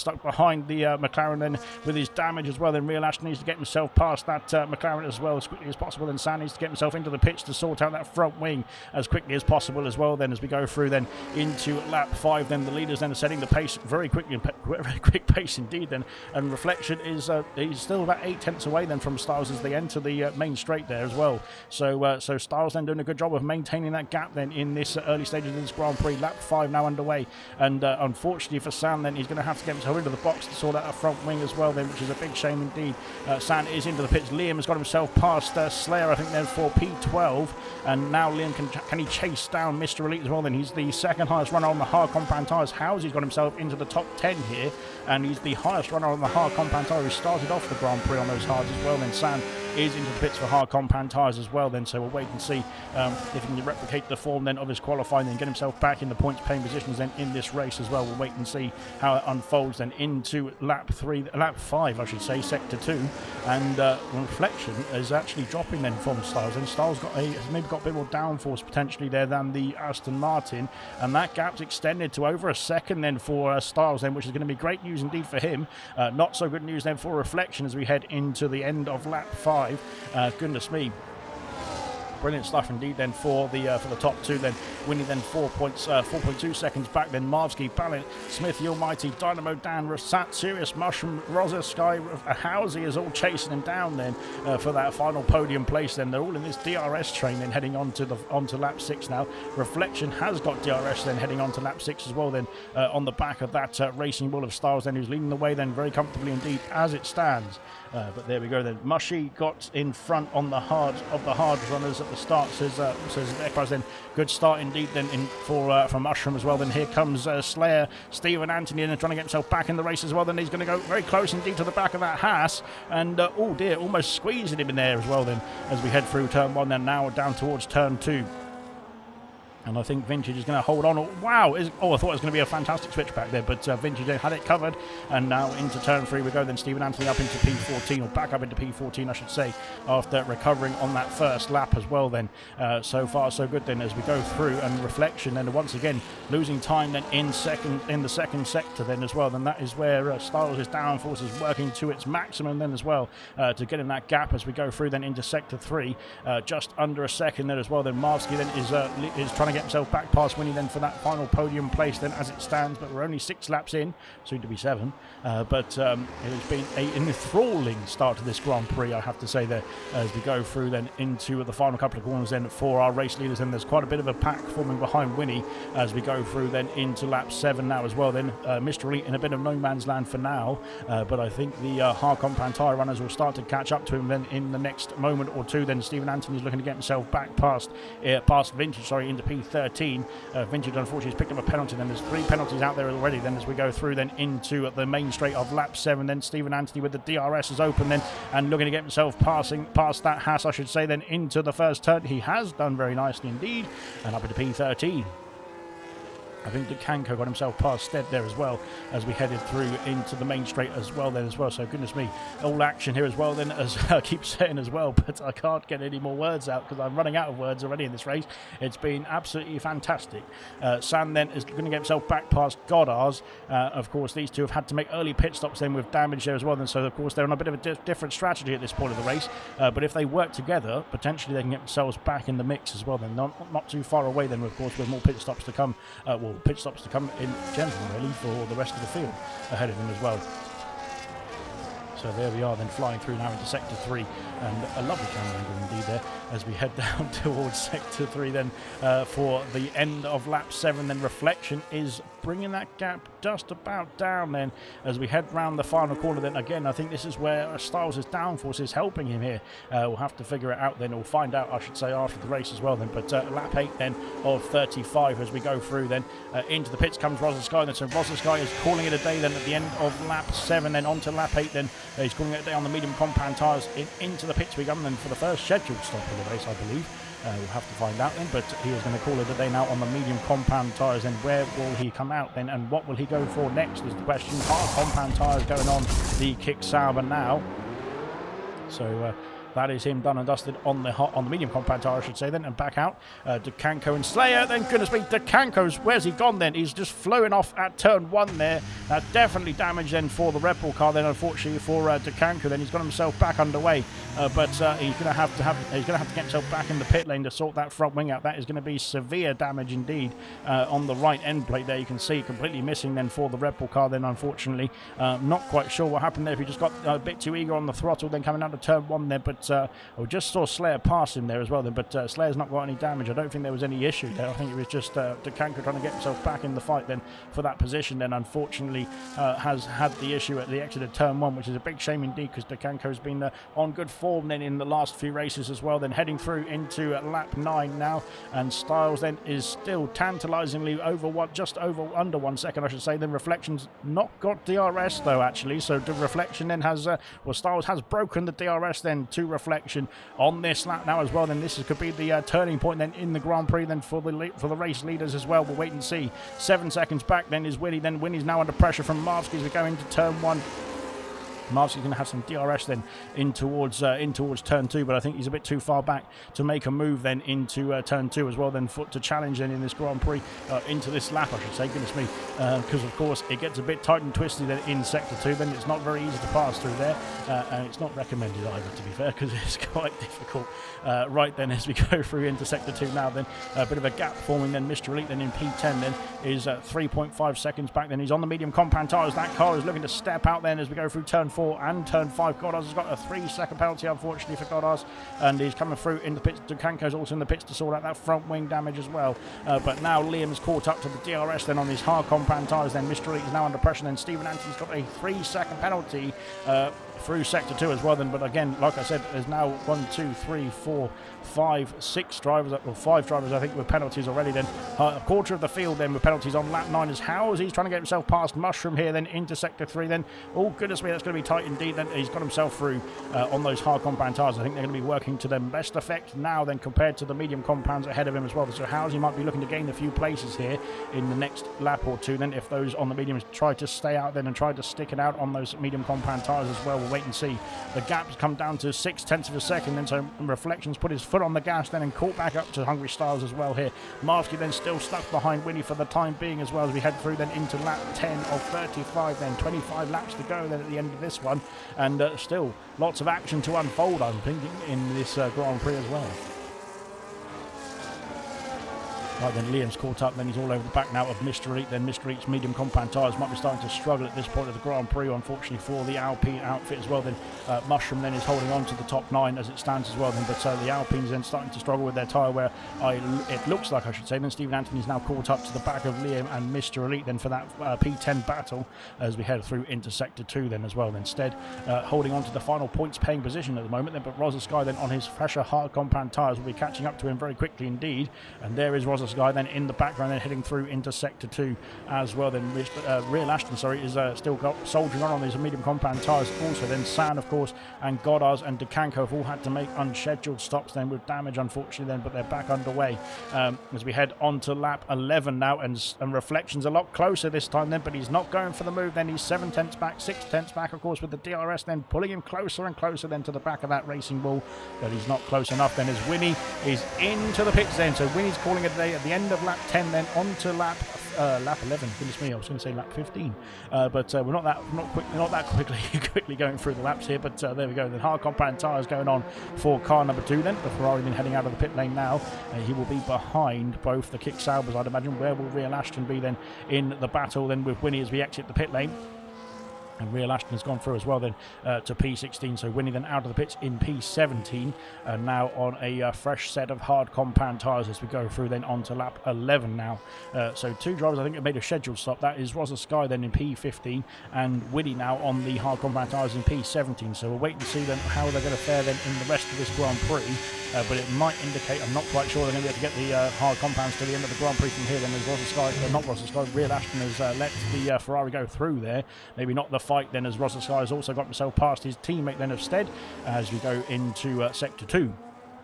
McLaren then with his damage as well. Then Real Ashton needs to get himself past that McLaren as well as quickly as possible, and Sand needs to get himself into the pitch to sort out that front wing as quickly as possible as well then, as we go through then into lap 5. Then the leaders then are setting the pace very quickly, very quick pace indeed then, and Reflection is he's still about 8 tenths away then from Styles as they enter the main straight there as well. So Styles then doing a good job of maintaining that gap then in this early stages of this Grand Prix. Lap 5 now underway, and unfortunately for Sand then, he's going to have to get himself into the box to sort out a front wing as well then, which is a big shame indeed. Sand is into the pits. Liam has got himself past Slayer I think then for P12, and now Liam can he chase down Mr. Elite as well then. He's the second highest runner on the hard compound tyres. Housy's got himself into the top 10 here, and he's the highest runner on the hard compound tyre. He started off the Grand Prix on those hards as well then. Sand is into the pits for hard compound tyres as well then, so we'll wait and see if he can replicate the form then of his qualifying and get himself back in the points paying positions then in this race as well. We'll wait and see how it unfolds then into lap 5 I should say, sector 2, and Reflection is actually dropping then from Styles, and Styles has maybe got a bit more downforce potentially there than the Aston Martin, and that gap's extended to over a second then for Styles then, which is going to be great news indeed for him. Not so good news then for Reflection as we head into the end of lap 5. Goodness me, brilliant stuff indeed then for the top 2 then. Winnie then 4.2 seconds back then. Marvsky, Ballant, Smith, the Almighty, Dynamo Dan, Rasat, Sirius, Mushroom, Rosa, Sky, Housey is all chasing him down then for that final podium place then. They're all in this DRS train then heading onto lap 6 now. Reflection has got DRS then heading on to lap 6 as well then, on the back of that Racing Bull of Styles then, who's leading the way then very comfortably indeed as it stands. But there we go then. Mushy got in front on the hard runners at the start, says Ekbaz then. Good start indeed then for Mushroom as well. Then here comes Slayer, Stephen Anthony, and trying to get himself back in the race as well. Then he's going to go very close indeed to the back of that Haas, and oh dear, almost squeezing him in there as well then as we head through turn 1 and now down towards turn 2. And I think Vintage is going to hold on. Wow! I thought it was going to be a fantastic switch back there, but Vintage had it covered. And now into turn 3 we go. Then Stephen Anthony up into P14, or back up into P14, I should say, after recovering on that first lap as well. Then so far so good. Then as we go through, and Reflection then once again losing time then in the second sector then as well. Then that is where Styles' downforce is working to its maximum then as well, to get in that gap as we go through then into sector 3, just under a second there as well. Then Marvsky then is trying to get himself back past Winnie then for that final podium place then as it stands, but we're only 6 laps in, soon to be 7, but it has been an enthralling start to this Grand Prix, I have to say there, as we go through then into the final couple of corners then for our race leaders. And there's quite a bit of a pack forming behind Winnie as we go through then into lap 7 now as well. Then Mr. Elite in a bit of no man's land for now, but I think the hard compound tyre runners will start to catch up to him then in the next moment or two. Then Stephen Anthony's looking to get himself back past Vintage, into P13. Vintage unfortunately has picked up a penalty. Then there's 3 penalties out there already then as we go through then into the main straight of lap 7. Then Stephen Anthony with the DRS is open then and looking to get himself passing past that Haas, I should say, then into the first turn. He has done very nicely indeed, and up into P13. I think Dukanko got himself past Stead there as well as we headed through into the main straight as well then as well. So goodness me, all action here as well then, as I keep saying as well, but I can't get any more words out because I'm running out of words already in this race. It's been absolutely fantastic. San then is going to get himself back past Goddard's. Of course, these two have had to make early pit stops then with damage there as well then. So of course they're on a bit of a different strategy at this point of the race. But if they work together, potentially they can get themselves back in the mix as well then. Not too far away then, of course, with more pit stops to come. Pit stops to come in general really for the rest of the field ahead of him as well. So there we are then, flying through now into Sector 3, and a lovely camera angle indeed there as we head down towards Sector 3 then for the end of lap 7. Then Reflection is bringing that gap just about down then as we head round the final corner. Then again, I think this is where Styles' downforce is helping him here. We'll have to figure it out then, or find out I should say, after the race as well then. But lap 8 then of 35 as we go through then into the pits comes Rozasky then. So Rozasky is calling it a day then at the end of lap 7 then onto lap 8 then. He's calling it a day on the medium compound tyres. Into the pits we come then for the first scheduled stop of the race, I believe. We'll have to find out then, but he is going to call it a day now on the medium compound tyres. And where will he come out then, and what will he go for next is the question. Hard compound tyres going on the Kick Sauber now. So that is him done and dusted on the medium compound tyre, I should say then, and back out. Dukanko and Slayer, then goodness me, Dukanko's, where's he gone then? He's just flowing off at turn 1 there. That's definitely damage then for the Red Bull car then, unfortunately for Dukanko. Then he's got himself back underway, but he's going to have to get himself back in the pit lane to sort that front wing out. That is going to be severe damage indeed on the right end plate there. You can see completely missing then for the Red Bull car then, unfortunately. Not quite sure what happened there, if he just got a bit too eager on the throttle then coming out of turn 1 there, but I just saw Slayer pass him there as well then, but Slayer's not got any damage. I don't think there was any issue there. I think it was just Dukanko trying to get himself back in the fight then for that position then. Unfortunately has had the issue at the exit of turn 1, which is a big shame indeed, because Dukanko's been on good form then in the last few races as well. Then heading through into lap 9 now, and Styles then is still tantalisingly under 1 second, I should say. Then Reflection's not got DRS though, actually, so the Reflection then has Styles has broken the DRS then to Reflection on this lap now as well. Then this could be the turning point then in the Grand Prix then for the race leaders as well. We'll wait and see. 7 seconds back then is Winnie. Then Winnie's now under pressure from Marvsky as we go into turn 1. Marvsky's going to have some DRS then in towards turn 2, but I think he's a bit too far back to make a move then into turn 2 as well then, to challenge then in this Grand Prix into this lap, I should say. Goodness me, because of course it gets a bit tight and twisty then in sector 2. Then it's not very easy to pass through there, and it's not recommended either, to be fair, because it's quite difficult. Right then, as we go through into sector 2 now, then a bit of a gap forming then. Mr. Elite then in P10 then is 3.5 seconds back. Then he's on the medium compound tyres. That car is looking to step out then as we go through turn 4 and turn 5. Goddard's has got a 3-second penalty, unfortunately, for Goddard's, and he's coming through in the pits. Dukanko's also in the pits to sort out that front wing damage as well. But now Liam's caught up to the DRS then on his hard compound tyres. Then Mr. Elite is now under pressure. Then Stephen Anthony's got a 3-second penalty through sector 2 as well then. But again, like I said, there's now 1, 2, 3, 4, 5, 6 drivers, or 5 drivers I think, with penalties already then. A quarter of the field then with penalties on lap 9 as Howes, he's trying to get himself past Mushroom here then into sector 3 then. Oh goodness me, that's going to be tight indeed then. He's got himself through on those hard compound tyres. I think they're going to be working to their best effect now then, compared to the medium compounds ahead of him as well. So Howes, he might be looking to gain a few places here in the next lap or two then, if those on the mediums try to stay out then and try to stick it out on those medium compound tyres as well. We'll wait and see. The gap's come down to 0.6 of a second then, so Reflection's put his foot on the gas then and caught back up to Hungry Styles as well here. Marvsky then still stuck behind Winnie for the time being as well, as we head through then into lap 10 of 35 then. 25 laps to go then at the end of this one, and still lots of action to unfold, I'm thinking, in this Grand Prix as well. Right then, Liam's caught up, then he's all over the back now of Mr. Elite. Then Mr. Elite's medium compound tyres might be starting to struggle at this point of the Grand Prix, unfortunately, for the Alpine outfit as well. Then Mushroom then is holding on to the top 9 as it stands as well then, but the Alpines then starting to struggle with their tyre wear, it looks like, I should say. Then Stephen Anthony's now caught up to the back of Liam and Mr. Elite then for that P10 battle as we head through into sector 2 then as well. Instead, holding on to the final points paying position at the moment then, but Rozasky then on his fresher hard compound tyres will be catching up to him very quickly indeed. And there is Rozasky Sky then in the background, then heading through into Sector 2 as well. Then Real Ashton, is still got soldiering on these medium compound tyres. Also then San, of course, and Goddard's and DeCanco have all had to make unscheduled stops then with damage, unfortunately, then, but they're back underway as we head on to lap 11 now, and Reflection's a lot closer this time then, but he's not going for the move then. He's 7 tenths back, 6 tenths back, of course, with the DRS then pulling him closer and closer then to the back of that racing wall, but he's not close enough then as Winnie is into the pits then. So Winnie's calling it a day at the end of lap 10 then, on to lap 11. Goodness me, I was going to say lap 15, but we're not that quickly going through the laps here. But there we go. The hard compound tyres going on for car number 2. Then the Ferrari then heading out of the pit lane now. He will be behind both the Kick Saubers, I'd imagine. Where will Real Ashton be then in the battle then with Winnie as we exit the pit lane? And Real Ashton has gone through as well then to P16. So Winnie then out of the pits in P17. And now on a fresh set of hard compound tyres as we go through then on to lap 11 now. So 2 drivers I think have made a scheduled stop. That is Rosa Sky then in P15 and Winnie now on the hard compound tyres in P17. So we'll wait and see then how they're going to fare then in the rest of this Grand Prix. But it might indicate, I'm not quite sure they're going to be able to get the hard compounds to the end of the Grand Prix from here. Then as Rosa Sky, not Rosa Sky, Real Ashton has let the Ferrari go through there. Maybe not the fight then, as Rosa Sky has also got himself past his teammate then of Stead as we go into Sector 2.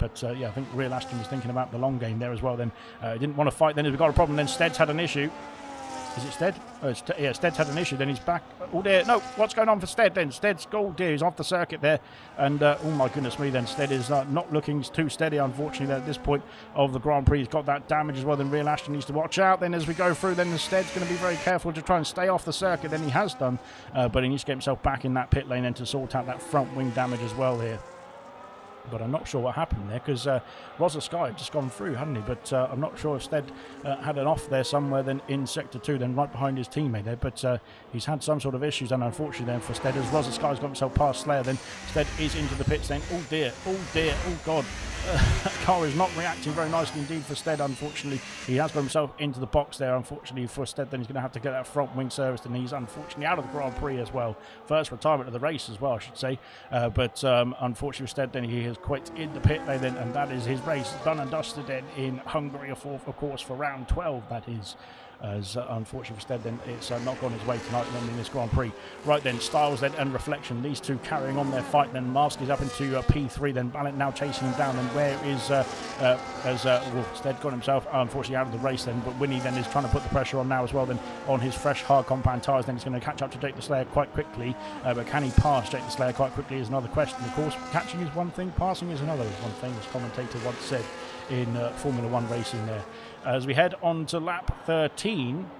But yeah, I think Real Ashton was thinking about the long game there as well then. Didn't want to fight then as we got a problem. Then Stead's had an issue. Is it Stead? Oh, yeah, Stead's had an issue. Then he's back. Oh dear, no, what's going on for Stead then? Stead's, oh dear, he's off the circuit there. And oh my goodness me, then Stead is not looking too steady, unfortunately, at this point of the Grand Prix. He's got that damage as well. Then Real Ashton needs to watch out. Then as we go through, then Stead's going to be very careful to try and stay off the circuit. Then he has done, but he needs to get himself back in that pit lane and to sort out that front wing damage as well here. But I'm not sure what happened there because Rosa Sky had just gone through, hadn't he? But I'm not sure if Stead had an off there somewhere then in Sector 2, then right behind his teammate there. But he's had some sort of issues, and unfortunately then for Stead, as Rosa Sky's got himself past Slayer, then Stead is into the pits then. Oh dear, oh God. That car is not reacting very nicely indeed for Stead, unfortunately. He has got himself into the box there, unfortunately, for Stead. Then he's going to have to get that front wing serviced, and he's unfortunately out of the Grand Prix as well. First retirement of the race as well, I should say. But unfortunately for Stead, then he has quit in the pit lane, and that is his race done and dusted then in Hungary, of course, for round 12, that is. As unfortunately for Stead, then it's not gone his way tonight then in this Grand Prix. Right then, Styles then and Reflection, these two carrying on their fight. Then Mask is up into P3, then Ballant now chasing him down. And where is Stead got himself unfortunately out of the race then, but Winnie then is trying to put the pressure on now as well then on his fresh hard compound tyres. Then he's going to catch up to Jake the Slayer quite quickly, but can he pass Jake the Slayer quite quickly is another question. Of course, catching is one thing, passing is another, as one famous commentator once said in Formula 1 racing there. As we head on to lap 13,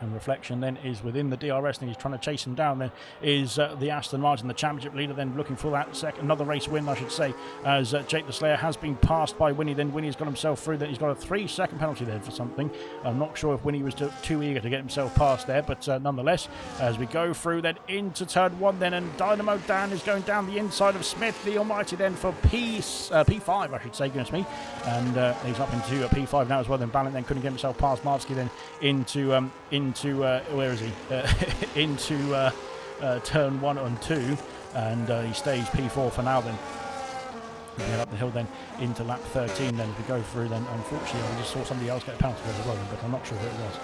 and Reflection then is within the DRS, and he's trying to chase him down. Then is the Aston Martin, the championship leader, then looking for that another race win, I should say, as Jake the Slayer has been passed by Winnie. Then Winnie's got himself through that. He's got a 3-second penalty there for something. I'm not sure if Winnie was too eager to get himself past there, but nonetheless, as we go through then into turn 1 then, and Dynamo Dan is going down the inside of Smith the Almighty then for P5, I should say, goodness me, and he's up into P5 now as well. Then Ballant then couldn't get himself past Marsky then into where is he? Into turn 1 and 2, and he stays P4 for now then. We head up the hill then into lap 13 then as we go through. Then unfortunately I just saw somebody else get a penalty as well, but I'm not sure who it was.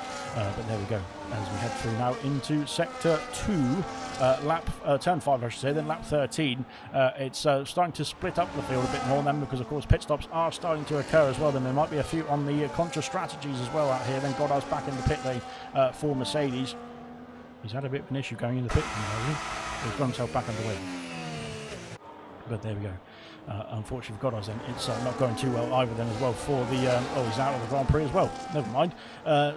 But there we go, as we head through now into sector 2, turn 5 I should say, then lap 13. It's starting to split up the field a bit more then, because of course pit stops are starting to occur as well. Then there might be a few on the Contra strategies as well out here. Then Goddard's back in the pit lane for Mercedes. He's had a bit of an issue going in the pit, he's got himself back underway. But there we go. Unfortunately for Goddard's then, it's not going too well either then as well for the... he's out of the Grand Prix as well. Never mind.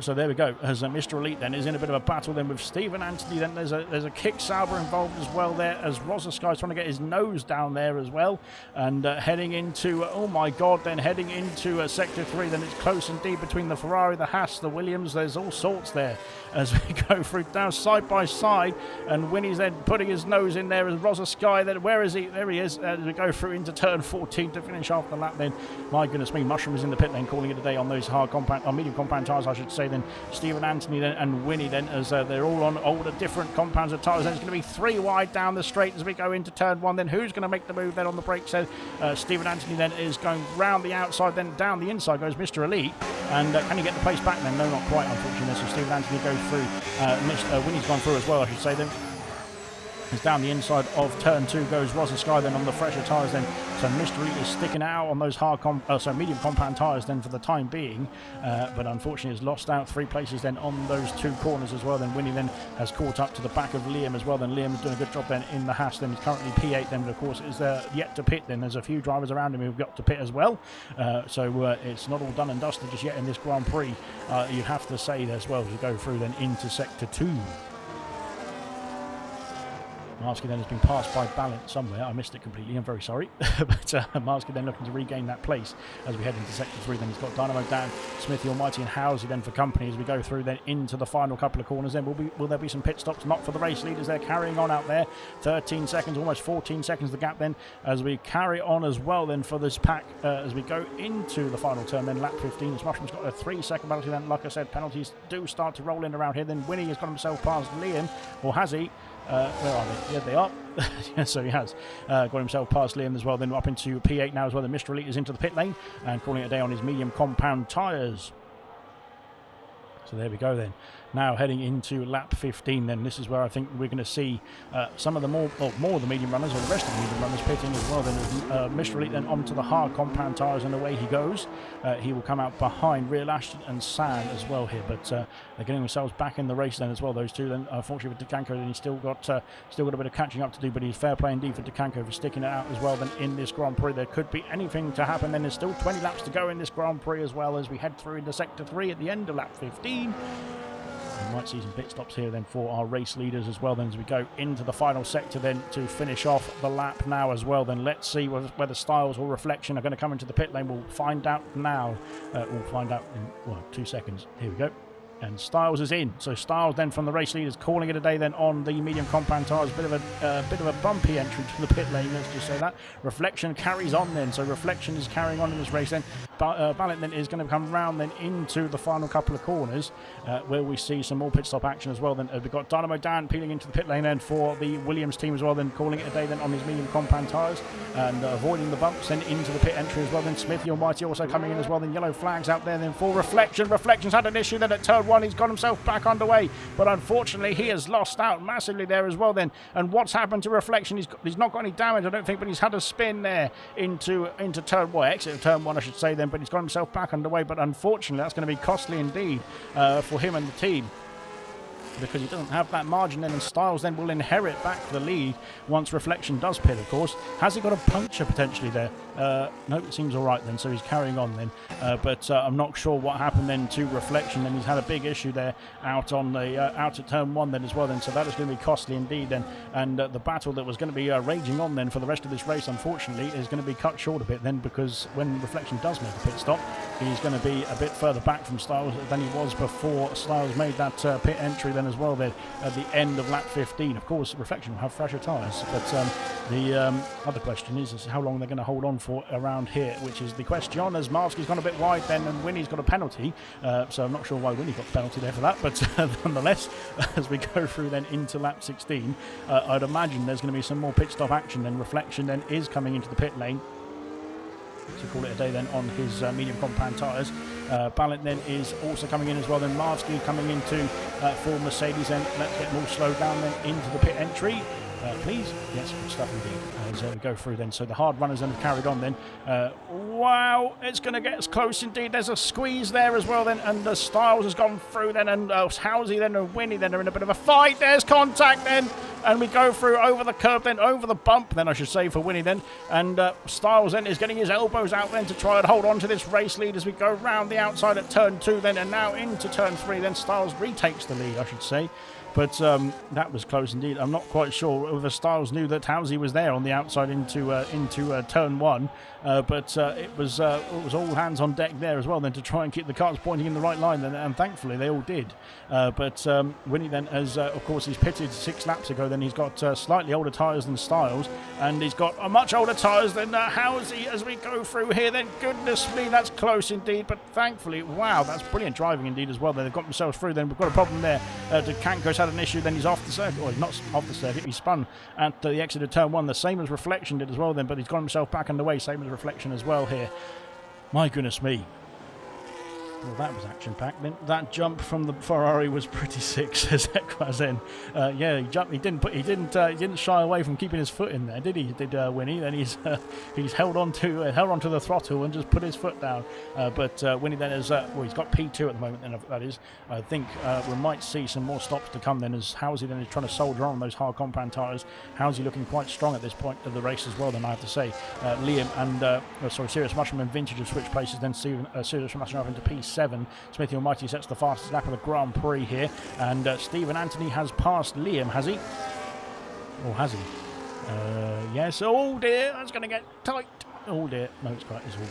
So there we go. As Mr. Elite then is in a bit of a battle then with Stephen Anthony. Then there's a Kick Sauber involved as well there, as Rosa Sky's trying to get his nose down there as well. And heading into... oh my God, then heading into Sector 3. Then it's close indeed between the Ferrari, the Haas, the Williams. There's all sorts there as we go through now side by side. And Winnie's then putting his nose in there as Rosa Sky. Then where is he? There he is. As we go through into turn 14 to finish off the lap then. My goodness me, Mushroom is in the pit lane, calling it a day on those medium compound tyres, I should say. Then Stephen Anthony then and Winnie then, as they're all on older different compounds of tyres. Then it's going to be 3 wide down the straight as we go into turn 1. Then who's going to make the move then on the brakes? So Stephen Anthony then is going round the outside, then down the inside goes Mr. Elite. And can he get the place back then? No, not quite, unfortunately. So Stephen Anthony goes through. Winnie's gone through as well, I should say then. It's down the inside of turn 2 goes Rosa Sky then on the fresher tyres then. So Mr. Elite is sticking out on those medium compound tyres then for the time being. But unfortunately has lost out 3 places then on those 2 corners as well. Then Winnie then has caught up to the back of Liam as well. Then Liam's doing a good job then in the Haas. Then he's currently P8 then, but of course is yet to pit then. There's a few drivers around him who've got to pit as well. So it's not all done and dusted just yet in this Grand Prix. You have to say as well as we go through then into Sector 2. Marsky then has been passed by Ballant somewhere. I missed it completely. I'm very sorry. But Marsky then looking to regain that place as we head into Sector 3. Then he's got Dynamo Dan, Smith the Almighty and Housley then for company as we go through then into the final couple of corners. Then will there be some pit stops? Not for the race leaders. They're carrying on out there. 13 seconds, almost 14 seconds the gap then as we carry on as well then for this pack as we go into the final turn. Then lap 15. This Mushroom's got a 3-second penalty. Then, like I said, penalties do start to roll in around here. Then Winnie has got himself past Liam, or has he? Where are they? Yeah, they are. Yeah, so he has got himself past Liam as well. Then up into P8 now as well. The Mr. Elite is into the pit lane and calling it a day on his medium compound tyres. So there we go then. Now heading into lap 15 then. This is where I think we're going to see some of the more of the medium runners, or the rest of the medium runners pitting as well. Then Mr. Elite then onto the hard compound tyres and away he goes. He will come out behind Real Ashton and Sam as well here. But they're getting themselves back in the race then as well, those two. Then unfortunately with Decanco, then he's still got a bit of catching up to do. But he's fair play indeed for Decanco for sticking it out as well. Then in this Grand Prix there could be anything to happen. Then there's still 20 laps to go in this Grand Prix as well as we head through into Sector 3 at the end of lap 15. We might see some pit stops here then for our race leaders as well then as we go into the final sector then to finish off the lap now as well. Then let's see whether Styles or Reflection are going to come into the pit lane. We'll find out now. We'll find out in 2 seconds. Here we go. And Styles is in. So Styles then from the race leaders calling it a day then on the medium compound tyres. Bit of a bumpy entry to the pit lane, let's just say that. Reflection carries on then. So Reflection is carrying on in this race then. Ballant then is going to come round then into the final couple of corners where we see some more pit stop action as well. Then we've got Dynamo Dan peeling into the pit lane then for the Williams team as well, then calling it a day then on his medium compound tyres and avoiding the bumps then into the pit entry as well. Then Smith the Almighty also coming in as well. Then yellow flags out there then for Reflection. Reflection's had an issue then at turn 1. He's got himself back underway, but unfortunately he has lost out massively there as well then. And what's happened to Reflection? He's not got any damage, I don't think, but he's had a spin there into turn 1, exit of turn 1 I should say then, but he's got himself back underway. But unfortunately that's going to be costly indeed for him and the team, because he doesn't have that margin then, and Styles then will inherit back the lead once Reflection does pit, of course. Has he got a puncture potentially there? No, it seems all right then, so he's carrying on then. But I'm not sure what happened then to Reflection, and he's had a big issue there out on the out at turn 1 then as well then, so that is going to be costly indeed then. And the battle that was going to be raging on then for the rest of this race, unfortunately, is going to be cut short a bit then, because when Reflection does make a pit stop, he's going to be a bit further back from Styles than he was before Styles made that pit entry then as well then at the end of lap 15. Of course, Reflection will have fresher tyres, but the other question is how long they're going to hold on for around here, which is the question, as Marsky's gone a bit wide then and Winnie's got a penalty, so I'm not sure why Winnie got the penalty there for that, but nonetheless, as we go through then into lap 16, I'd imagine there's going to be some more pit stop action. Then Reflection then is coming into the pit lane to call it a day then on his medium compound tyres. Ballant then is also coming in as well. Then Marsky coming into for Mercedes. Then let's get more slowed down then into the pit entry. Please. Yes, good stuff indeed. As we go through then. So the hard runners then have carried on then. Wow, it's going to get us close indeed. There's a squeeze there as well then. And the Styles has gone through then. And Housley then and Winnie then are in a bit of a fight. There's contact then. And we go through over the curb then, over the bump then I should say for Winnie then. And Styles then is getting his elbows out then to try and hold on to this race lead as we go round the outside at turn 2 then. And now into turn 3 then. Styles retakes the lead I should say. But that was close indeed. I'm not quite sure whether Styles knew that Housie was there on the outside into turn 1, but it was all hands on deck there as well then to try and keep the cars pointing in the right line, and thankfully they all did. But Winnie then, as of course he's pitted 6 laps ago, then he's got slightly older tyres than Styles, and he's got much older tyres than Housie as we go through here. Then goodness me, that's close indeed, but thankfully, wow, that's brilliant driving indeed as well. Then they've got themselves through. Then we've got a problem there. Kanko's had an issue. Then he's off the circuit, or he's not off the circuit. He spun at the exit of turn 1, the same as Reflection did as well. Then, but he's got himself back underway, same as Reflection as well here. My goodness me. Well, that was action-packed. Then that jump from the Ferrari was pretty sick, says Equazen. Yeah, he jumped. He didn't shy away from keeping his foot in there, did he? Did Winnie? Then he's held onto the throttle and just put his foot down. But Winnie then is well, he's got P2 at the moment. Then that is, I think we might see some more stops to come. Then as Housie then is trying to soldier on those hard compound tyres. Housie looking quite strong at this point of the race as well. Then I have to say, Liam and Serious Mushroom and Vintage have switched places. Then Serious Mushroom up into P7. Smithy Almighty sets the fastest lap of the Grand Prix here, and Stephen Anthony has passed Liam, has he? Or has he? Yes. Oh dear, that's going to get tight. Oh dear. No, it's all good.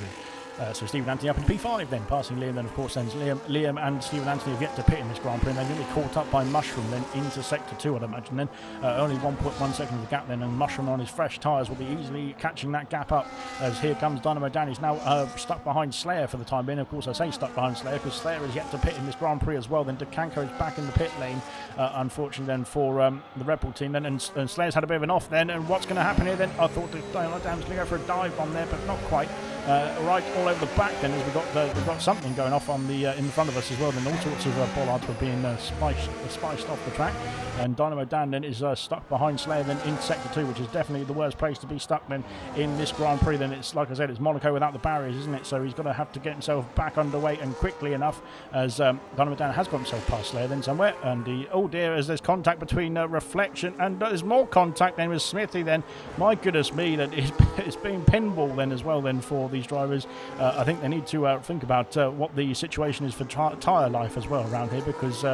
So Stephen Anthony up in P5 then, passing Liam. Then of course then Liam and Stephen Anthony have yet to pit in this Grand Prix, and they're nearly caught up by Mushroom then into Sector 2, I'd imagine then. Only 1.1 seconds of the gap then, and Mushroom on his fresh tyres will be easily catching that gap up, as here comes Dynamo Dan. He's now stuck behind Slayer for the time being. Of course I say stuck behind Slayer because Slayer is yet to pit in this Grand Prix as well. Then DeCanco is back in the pit lane, unfortunately then for the Red Bull team then, and Slayer's had a bit of an off then, and what's going to happen here then? I thought that Dynamo Dan was going to go for a dive bomb there, but not quite. Right all over the back then, as we've got something going off on the in front of us as well. Then all sorts of bollards were being spiced off the track, and Dynamo Dan then is stuck behind Slayer then in Sector 2, which is definitely the worst place to be stuck then in this Grand Prix. Then it's, like I said, it's Monaco without the barriers, isn't it? So he's going to have to get himself back underway and quickly enough, as Dynamo Dan has got himself past Slayer then somewhere, and oh dear, as there's contact between Reflection, and there's more contact then with Smithy then. My goodness me, that it's being pinball then as well then for these drivers. I think they need to think about what the situation is for tyre life as well around here, because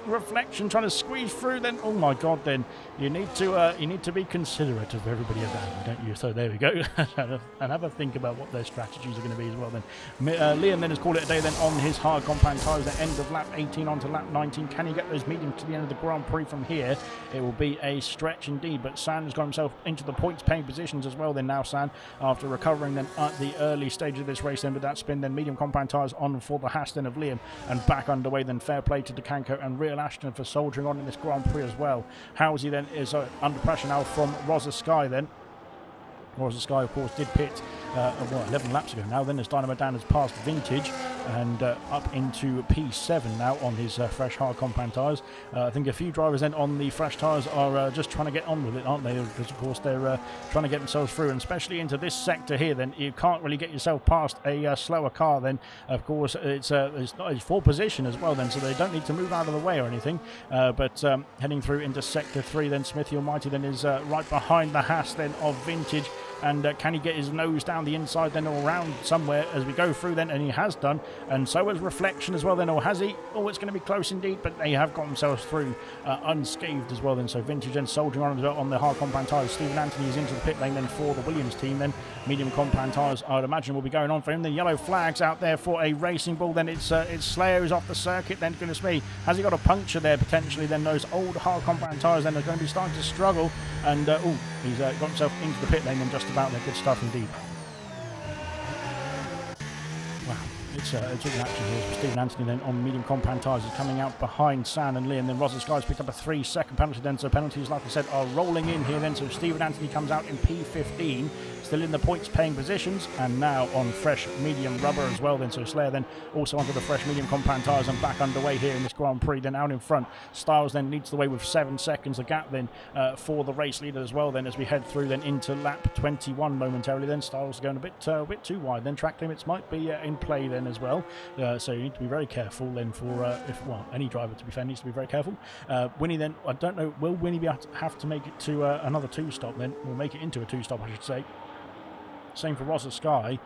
Reflection trying to squeeze through then. Oh my god, then you need to be considerate of everybody around you, don't you? So there we go. And have a think about what their strategies are going to be as well then. Liam then has called it a day then on his hard compound tyres at end of lap 18 onto lap 19. Can he get those medium to the end of the Grand Prix from here? It will be a stretch indeed, but San has got himself into the points paying positions as well then now, San, after recovering then at the early stage of this race then with that spin. Then medium compound tyres on for the Haas then of Liam, and back underway then. Fair play to DeCanco and Real Ashton for soldiering on in this Grand Prix as well. Housie then is under pressure now from Rosa Sky then. Rosa Sky, of course, did pit 11 laps ago now. Then as Dynamo Dan has passed Vintage and up into P7 now on his fresh hard compound tyres. I think a few drivers then on the fresh tyres are just trying to get on with it, aren't they? Because of course they're trying to get themselves through, and especially into this sector here. Then you can't really get yourself past a slower car. Then of course it's full position as well. Then so they don't need to move out of the way or anything. But heading through into Sector 3, then Smithy Almighty then is right behind the Haas then of Vintage. And can he get his nose down the inside then, or around somewhere as we go through then? And he has done, and so has Reflection as well then, or has he? Oh, it's going to be close indeed, but they have got themselves through unscathed as well then. So Vintage then soldiering on as well on the hard compound tyres. Stephen Anthony is into the pit lane then for the Williams team then. Medium compound tyres, I would imagine, will be going on for him. The yellow flag's out there for a racing ball. Then it's Slayer who's off the circuit then. Goodness me, has he got a puncture there potentially? Then those old hard compound tyres then are going to be starting to struggle, and he's got himself into the pit lane and just about there. Good stuff indeed. Wow, it's all in action here. Stephen Anthony then on medium compound tyres is coming out behind San and Liam. Then Rosa Sky's picked up a 3-second penalty then, so penalties, like I said, are rolling in here then. So Stephen Anthony comes out in P15, still in the points paying positions, and now on fresh medium rubber as well then. So Slayer then also onto the fresh medium compound tyres and back underway here in this Grand Prix. Then out in front, Styles then leads the way with 7 seconds. The gap then for the race leader as well then, as we head through then into lap 21 momentarily. Then Styles going a bit too wide. Then track limits might be in play then as well. So you need to be very careful then for any driver, to be fair, needs to be very careful. Winnie then, I don't know, will Winnie have to make it to another 2-stop then? We'll make it into a 2-stop, I should say. Same for Rosa Sky.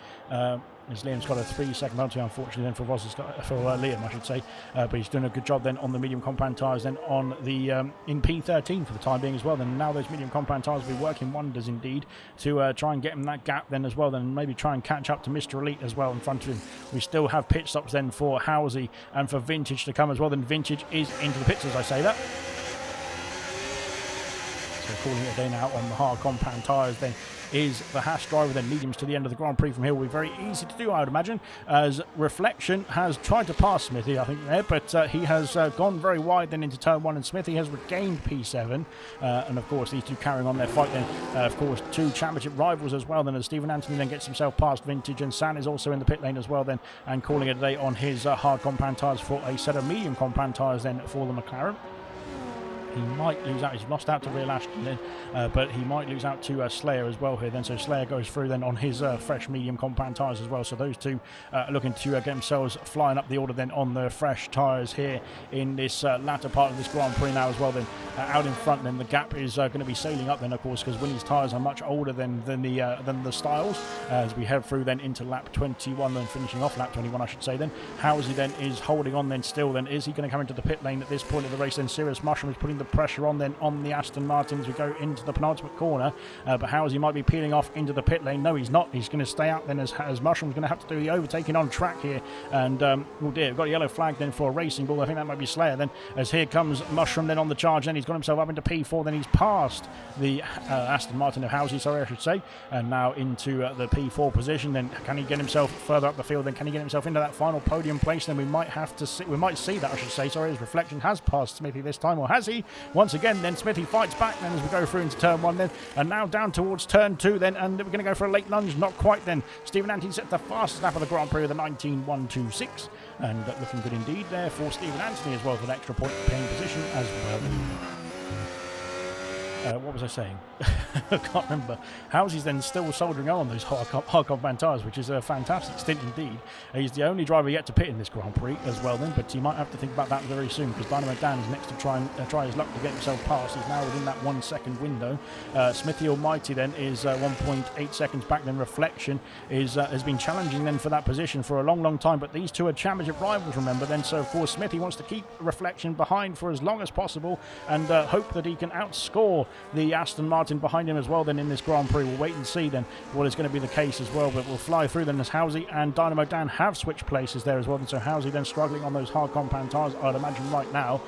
as Liam's got a 3-second penalty, unfortunately, then for Liam, I should say. But he's doing a good job then on the medium compound tyres, then on the in P13 for the time being as well. Then now those medium compound tyres will be working wonders indeed to try and get him that gap then as well. Then maybe try and catch up to Mr. Elite as well in front of him. We still have pit stops then for Housey and for Vintage to come as well. Then Vintage is into the pits as I say that. So calling it a day now on the hard compound tyres then is the Haas driver, then mediums to the end of the Grand Prix from here will be very easy to do, I would imagine, as Reflection has tried to pass Smithy, I think, there, but he has gone very wide then into turn 1, and Smithy has regained P7, and of course these two carrying on their fight then, of course, two championship rivals as well, then as Stephen Anthony then gets himself past Vintage, and San is also in the pit lane as well then, and calling it a day on his hard compound tyres for a set of medium compound tyres then for the McLaren. He might lose out. He's lost out to Real Ashton then, but he might lose out to Slayer as well here then. So Slayer goes through then on his fresh medium compound tyres as well. So those two looking to get themselves flying up the order then on the fresh tyres here in this latter part of this Grand Prix now as well. Then out in front then the gap is going to be sailing up then, of course, because Winnie's tyres are much older than the Styles as we head through then into lap 21 then finishing off lap 21 I should say then. Housey then is holding on then still then. Is he going to come into the pit lane at this point of the race then? Serious Mushroom is putting the pressure on then on the Aston Martin as we go into the penultimate corner, but Housey might be peeling off into the pit lane. No, he's not. He's going to stay out then as Mushroom's going to have to do the overtaking on track here, and oh dear, we've got a yellow flag then for a racing ball. I think that might be Slayer then, as here comes Mushroom then on the charge, then he's got himself up into P4, then he's passed the Aston Martin of Housey, sorry I should say, and now into the P4 position. Then can he get himself further up the field, then can he get himself into that final podium place? Then we might see that, I should say, sorry, as Reflection has passed Smithy this time, or has he? Once again then Smithy fights back then as we go through into turn 1 then, and now down towards turn 2 then, and we're going to go for a late lunge, not quite then. Stephen Anthony set the fastest lap of the Grand Prix with a 19.126, and looking good indeed there for Stephen Anthony as well for an extra point paying position as well. What was I saying? I can't remember. Housey's then still soldiering on those hard compound tyres, which is a fantastic stint indeed. He's the only driver yet to pit in this Grand Prix as well then, but he might have to think about that very soon, because Dynamo Dan is next to try his luck to get himself past. He's now within that 1 second window. Smithy Almighty then is 1.8 seconds back. Then Reflection has been challenging then for that position for a long time, but these two are championship rivals, remember then, so of course Smithy wants to keep Reflection behind for as long as possible and hope that he can outscore the Aston Martin behind him as well then in this Grand Prix. We'll wait and see then what is going to be the case as well, but we'll fly through then as Housey and Dynamo Dan have switched places there as well, and so Housey then struggling on those hard compound tyres, I'd imagine right now.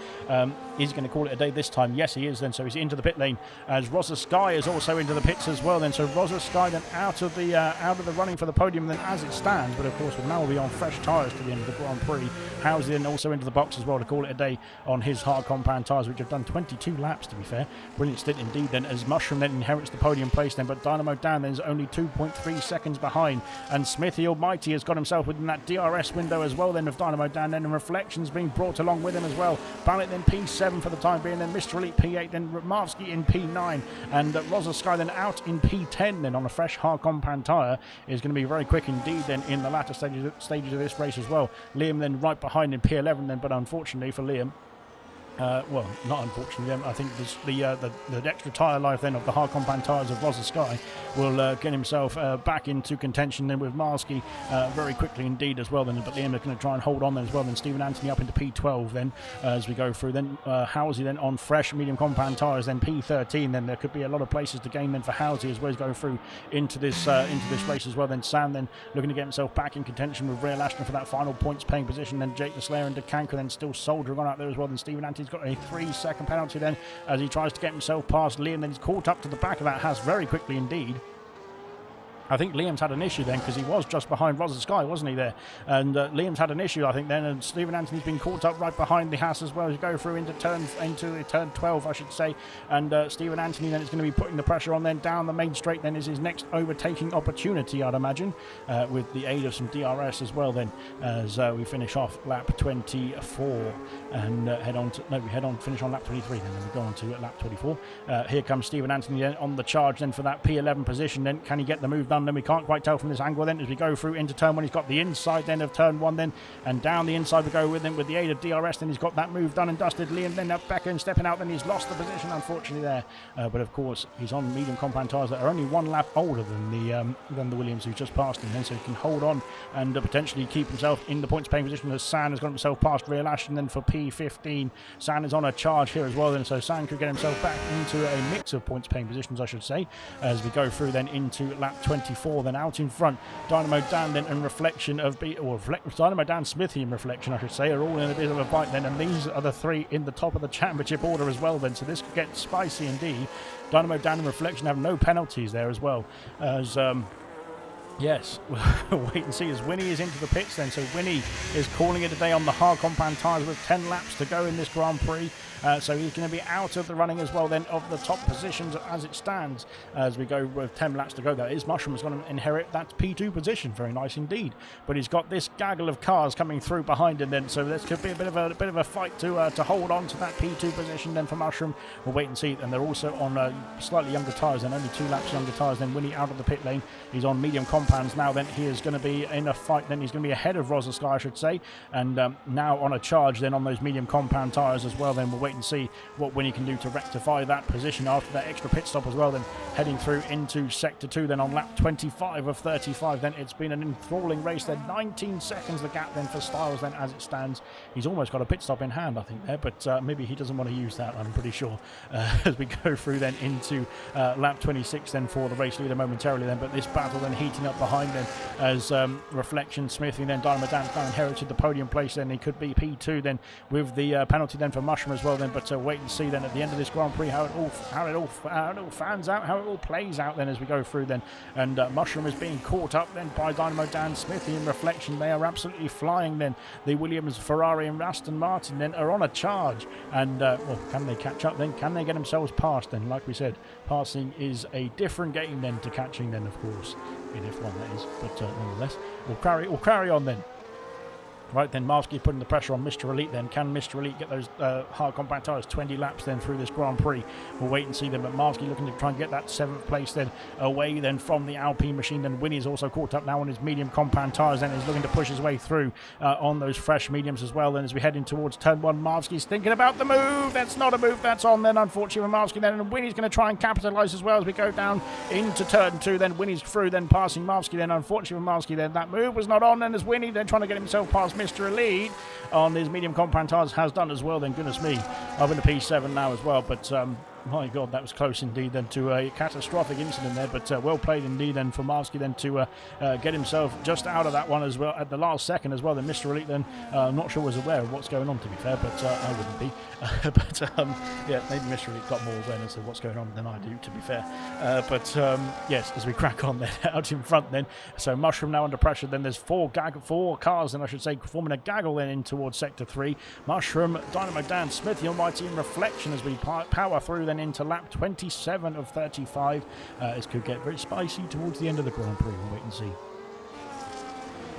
Is he going to call it a day this time? Yes, he is then, so he's into the pit lane as Rosa Sky is also into the pits as well then, so Rosa Sky then out of the running for the podium then as it stands, but of course we'll now be on fresh tyres to the end of the Grand Prix. Housey then also into the box as well to call it a day on his hard compound tyres, which have done 22 laps to be fair. Brilliant stint indeed then, as Mushroom then inherits the podium place then, but Dynamo Dan then is only 2.3 seconds behind, and Smithy Almighty has got himself within that DRS window as well then of Dynamo Dan then, and Reflections being brought along with him as well. Ballot then P7 for the time being, then Mr. Elite P8, then Marvsky in P9, and Rosa Sky then out in P10 then on a fresh hard compound tyre is going to be very quick indeed then in the latter stages of this race as well. Liam then right behind in P11 then, but unfortunately for Liam, well, not unfortunately, I think the extra tyre life then of the hard compound tyres of Rosa Sky will get himself back into contention then with Marsky very quickly indeed as well then, but Liam is going to try and hold on then as well. Then Stephen Anthony up into P12 then as we go through, then Housey then on fresh medium compound tyres, then P13, then there could be a lot of places to gain then for Housey as well as going through into this race as well. Then Sam then looking to get himself back in contention with Real Ashton for that final points paying position, then Jake the Slayer and DeCanker then still soldiering on out there as well. Then Stephen Anthony's got a 3-second penalty then as he tries to get himself past Liam, then he's caught up to the back of that Haas very quickly indeed. I think Liam's had an issue then, because he was just behind Rosa Sky, wasn't he there? And Liam's had an issue, I think, then, and Stephen Anthony's been caught up right behind the Haas as well as we go through into turn 12, I should say. And Stephen Anthony then is going to be putting the pressure on then down the main straight then is his next overtaking opportunity, I'd imagine, with the aid of some DRS as well then, as we finish off lap 24 and finish on lap 23 then, and we go on to lap 24. Here comes Stephen Anthony then on the charge then for that P11 position then. Can he get the move done done, then we can't quite tell from this angle then as we go through into turn 1. He's got the inside then of turn 1 then, and down the inside we go with him with the aid of DRS. Then he's got that move done and dusted. Liam then up back and stepping out, then he's lost the position unfortunately there, but of course he's on medium compound tyres that are only 1 lap older than the Williams who just passed him then, so he can hold on and potentially keep himself in the points paying position as San has got himself past rear lash. And then for P15, San is on a charge here as well then, so San could get himself back into a mix of points paying positions I should say, as we go through then into lap 24. Then out in front, Dynamo Dan then and Reflection of Dynamo Dan, Smithy and Reflection I should say, are all in a bit of a fight then, and these are the 3 in the top of the championship order as well then, so this could get spicy indeed. Dynamo Dan and Reflection have no penalties there as well, as yes, we'll wait and see as Winnie is into the pits then. So Winnie is calling it a day on the hard compound tyres with 10 laps to go in this Grand Prix. So he's going to be out of the running as well then of the top positions as it stands. As we go with 10 laps to go, that is Mushroom's going to inherit that P2 position. Very nice indeed. But he's got this gaggle of cars coming through behind him then, so this could be a bit of a fight to hold on to that P2 position then for Mushroom. We'll wait and see. And they're also on slightly younger tyres then, only 2 laps younger tyres then. Winnie out of the pit lane. He's on medium compounds now then. He is going to be in a fight then. He's going to be ahead of Rosa Sky I should say, and now on a charge then on those medium compound tyres as well then. We'll wait and see what Winnie can do to rectify that position after that extra pit stop as well then, heading through into sector 2 then on lap 25 of 35 then. It's been an enthralling race then, 19 seconds the gap then for Styles then as it stands. He's almost got a pit stop in hand I think there, but maybe he doesn't want to use that, I'm pretty sure, as we go through then into lap 26 then for the race leader momentarily then. But this battle then heating up behind then as Reflection, Smithy then Dynamo Dan now inherited the podium place then. He could be P2 then with the penalty then for Mushroom as well then, but wait and see then at the end of this Grand Prix how it all fans out, how it all plays out then as we go through then. And Mushroom is being caught up then by Dynamo Dan, Smithy and Reflection. They are absolutely flying then. The Williams, Ferrari and Aston Martin then are on a charge, and well, can they catch up then? Can they get themselves past then? Like we said, passing is a different game then to catching then, of course, in F1 that is, but nonetheless we'll carry on then. Right then, Marsky putting the pressure on Mr. Elite then. Can Mr. Elite get those hard compact tyres 20 laps then through this Grand Prix? We'll wait and see them. But Marsky looking to try and get that 7th place then away then from the Alpine machine. Then Winnie is also caught up now on his medium compound tyres then. He's looking to push his way through on those fresh mediums as well. Then as we head in towards turn 1, Marsky's thinking about the move. That's not a move, that's on then, unfortunately for Marsky then. And Winnie's going to try and capitalise as well as we go down into turn 2. Then Winnie's through then passing Marsky then. Unfortunately for Marsky then, that move was not on. Then as Winnie then trying to get himself past Mr. Elite on his medium compound tyres has done as well then. Goodness me, up in the P7 now as well, but my God, that was close indeed then to a catastrophic incident there, but well played indeed then for Marsky then to get himself just out of that one as well at the last second as well. Then Mr. Elite then, I'm not sure was aware of what's going on to be fair, but I wouldn't be. But yeah, maybe Mr. Elite got more awareness of what's going on than I do to be fair. But yes, as we crack on then out in front then, so Mushroom now under pressure then. There's four cars then I should say forming a gaggle then in towards sector 3. Mushroom, Dynamo Dan, Smithy Almighty and Reflection as we power through then into lap 27 of 35. This could get very spicy towards the end of the Grand Prix. We'll wait and see.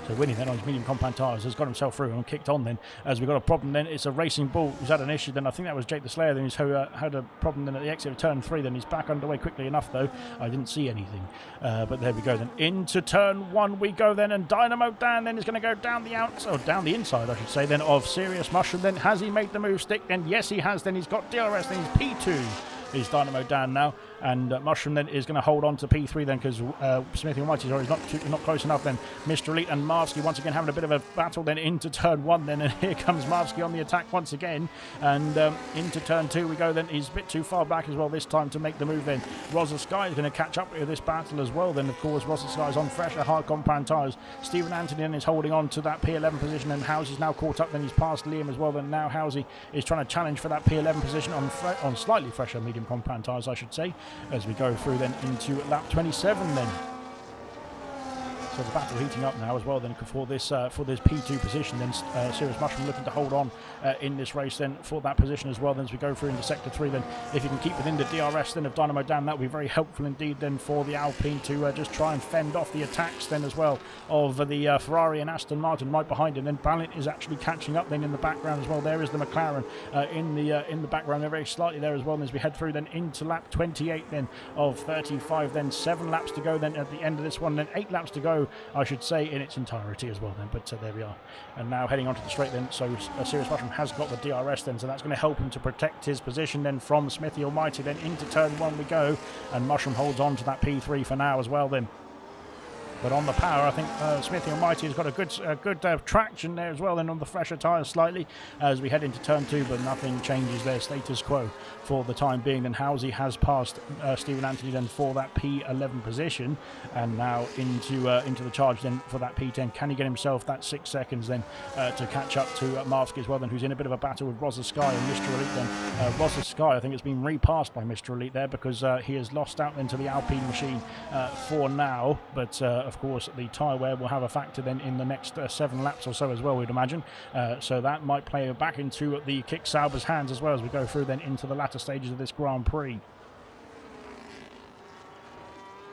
So Winnie then on his medium compound tyres has got himself through and kicked on then. As we've got a problem then, it's a Racing Bull who's had an issue then. I think that was Jake the Slayer then who's had a problem then at the exit of turn 3 then. He's back underway quickly enough though. I didn't see anything. But there we go then. Into turn 1 we go then, and Dynamo Dan then is going to go down the inside I should say then of Serious Mushroom then. Has he made the move stick then? Yes he has then. He's got DRS then. He's P2. Is Dynamo Dan now, and Mushroom then is going to hold on to P3 then because Smithy Almighty is not close enough then. Mr. Elite and Marsky once again having a bit of a battle then into turn 1 then, and here comes Marsky on the attack once again, and into turn 2 we go then. He's a bit too far back as well this time to make the move then. Rosa Sky is going to catch up with this battle as well then. Of course Rosa Sky is on fresher hard compound tyres. Stephen Anthony then is holding on to that P11 position, and Housy's now caught up then. He's passed Liam as well then. Now Housy is trying to challenge for that P11 position on slightly fresher medium compound tyres I should say, as we go through then into lap 27 then. So the battle heating up now as well then for this P2 position. Then Serious Mushroom looking to hold on in this race then for that position as well. Then as we go through into Sector 3, then if you can keep within the DRS then of Dynamo Dan, that would be very helpful indeed then for the Alpine to just try and fend off the attacks then as well of the Ferrari and Aston Martin right behind him. Then Balint is actually catching up then in the background as well. There is the McLaren in the background there very slightly there as well. And as we head through then into lap 28 then of 35, then 7 laps to go then at the end of this one, then 8 laps to go I should say in its entirety as well then. But there we are, and now heading onto the straight then. So Serious Mushroom has got the DRS then, so that's going to help him to protect his position then from Smithy Almighty. Then into turn 1 we go, and Mushroom holds on to that P3 for now as well then. But on the power, I think Smithy Almighty has got a good traction there as well, then on the fresher tyres slightly as we head into turn 2, but nothing changes their status quo for the time being. Then Halsey has passed Stephen Anthony then for that P11 position, and now into the charge then for that P10. Can he get himself that 6 seconds then to catch up to Marsky as well then, who's in a bit of a battle with Rosa Sky and Mr. Elite then. Rosa Sky, I think, has been repassed by Mr. Elite there because he has lost out into the Alpine machine for now, but of course the tyre wear will have a factor then in the next 7 laps or so as well, we'd imagine. So that might play back into the Kick Sauber's hands as well as we go through then into the latter stages of this Grand Prix.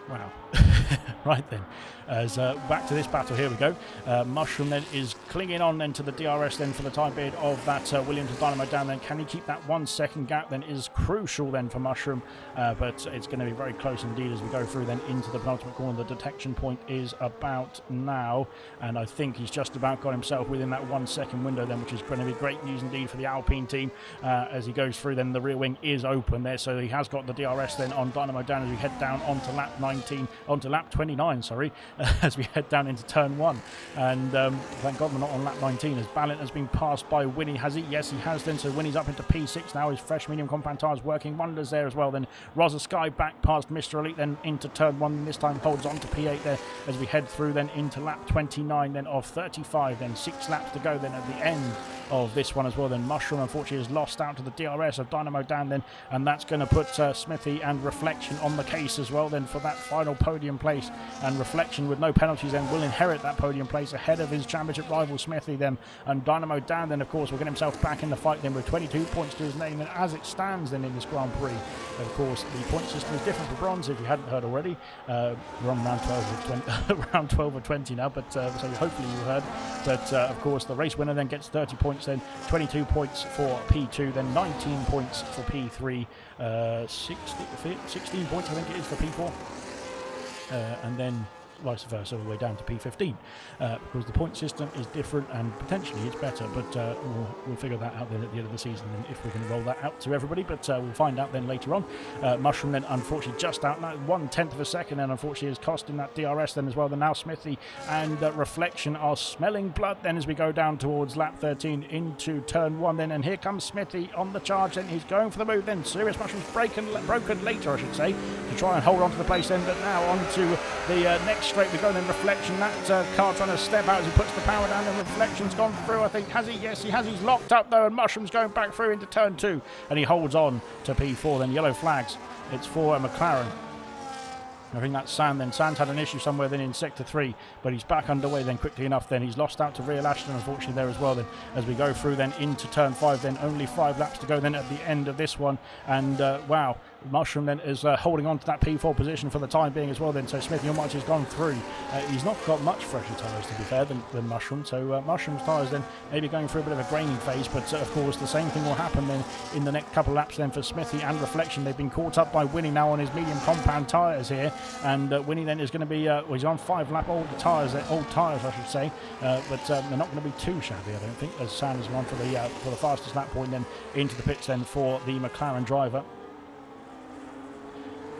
Wow. Right then, as back to this battle, here we go. Mushroom then is clinging on then to the DRS then for the time being of that Williams and Dynamo Dan. Then can he keep that 1 second gap then is crucial then for Mushroom, but it's going to be very close indeed as we go through then into the penultimate corner. The detection point is about now, and I think he's just about got himself within that 1 second window then, which is going to be great news indeed for the Alpine team as he goes through. Then the rear wing is open there, so he has got the DRS then on Dynamo Dan as we head down onto lap 29, sorry, as we head down into turn 1. And thank God we're not on lap 19 as Balint has been passed by Winnie. Has he? Yes, he has then. So Winnie's up into P6 now. His fresh medium compound tyres working wonders there as well. Then Rosa Sky back past Mr. Elite then into turn 1. And this time holds on to P8 there as we head through then into lap 29 then of 35. Then 6 laps to go then at the end of this one as well. Then Mushroom unfortunately has lost out to the DRS of Dynamo Dan then, and that's going to put Smithy and Reflection on the case as well then for that final podium place. And Reflection with no penalties then will inherit that podium place ahead of his championship rival Smithy then. And Dynamo Dan then of course will get himself back in the fight then with 22 points to his name. And as it stands then in this Grand Prix, of course the point system is different for bronze if you hadn't heard already. We're on round 12 or 20, round 12 or 20 now, but so hopefully you heard. But of course the race winner then gets 30 points then, 22 points for P2, then 19 points for P3, 16 points I think it is for P4. And then vice versa all the way down to P15 because the point system is different and potentially it's better, but we'll figure that out then at the end of the season then if we can roll that out to everybody, but we'll find out then later on. Mushroom then unfortunately just out now 1/10 of a second, and unfortunately is costing that DRS then as well. Then now Smithy and Reflection are smelling blood then as we go down towards lap 13 into turn 1 then, and here comes Smithy on the charge then. He's going for the move then. Serious Mushroom's broken later I should say to try and hold on to the place then, but now on to the next straight we go then. Reflection, that car trying to step out as he puts the power down, and Reflection's gone through I think. Has he? Yes he has. He's locked up though, and Mushroom's going back through into turn 2 and he holds on to P4 then. Yellow flags, it's for a McLaren. I think that's Sand then. Sand's had an issue somewhere then in sector 3, but he's back underway then quickly enough then. He's lost out to Real Ashton unfortunately there as well then as we go through then into turn 5 then. Only 5 laps to go then at the end of this one, and wow, Mushroom then is holding on to that P4 position for the time being as well then. So Smithy Almighty has gone through. He's not got much fresher tyres to be fair than Mushroom, so Mushroom's tyres then maybe going through a bit of a graining phase, but of course the same thing will happen then in the next couple of laps then for Smithy and Reflection. They've been caught up by Winnie now on his medium compound tyres here, and Winnie then is going to be well, he's on 5 lap old tyres I should say, but they're not going to be too shabby I don't think, as Sam has gone for the fastest lap point then into the pits then for the McLaren driver.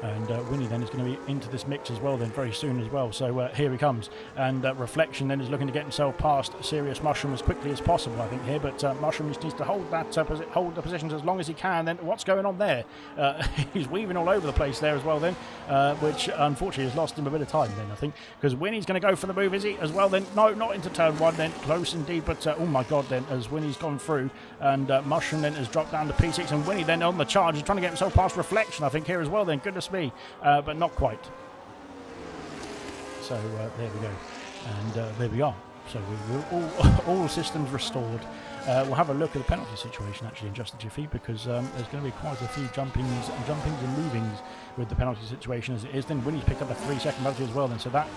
And Winnie then is going to be into this mix as well then very soon as well. So here he comes, and Reflection then is looking to get himself past Serious Mushroom as quickly as possible I think here, but Mushroom just needs to hold that hold the positions as long as he can. Then what's going on there? He's weaving all over the place there as well then, which unfortunately has lost him a bit of time then I think, because Winnie's going to go for the move, is he as well then? No, not into turn 1 then, close indeed, but oh my god then as Winnie's gone through, and Mushroom then has dropped down to P6, and Winnie then on the charge is trying to get himself past Reflection I think here as well then. Goodness me, but not quite. So there we go, and there we are. So we're all systems restored. We'll have a look at the penalty situation actually in just a jiffy, because there's going to be quite a few jumpings and leavings with the penalty situation as it is. Then Winnie's picked up a 3-second penalty as well then, so that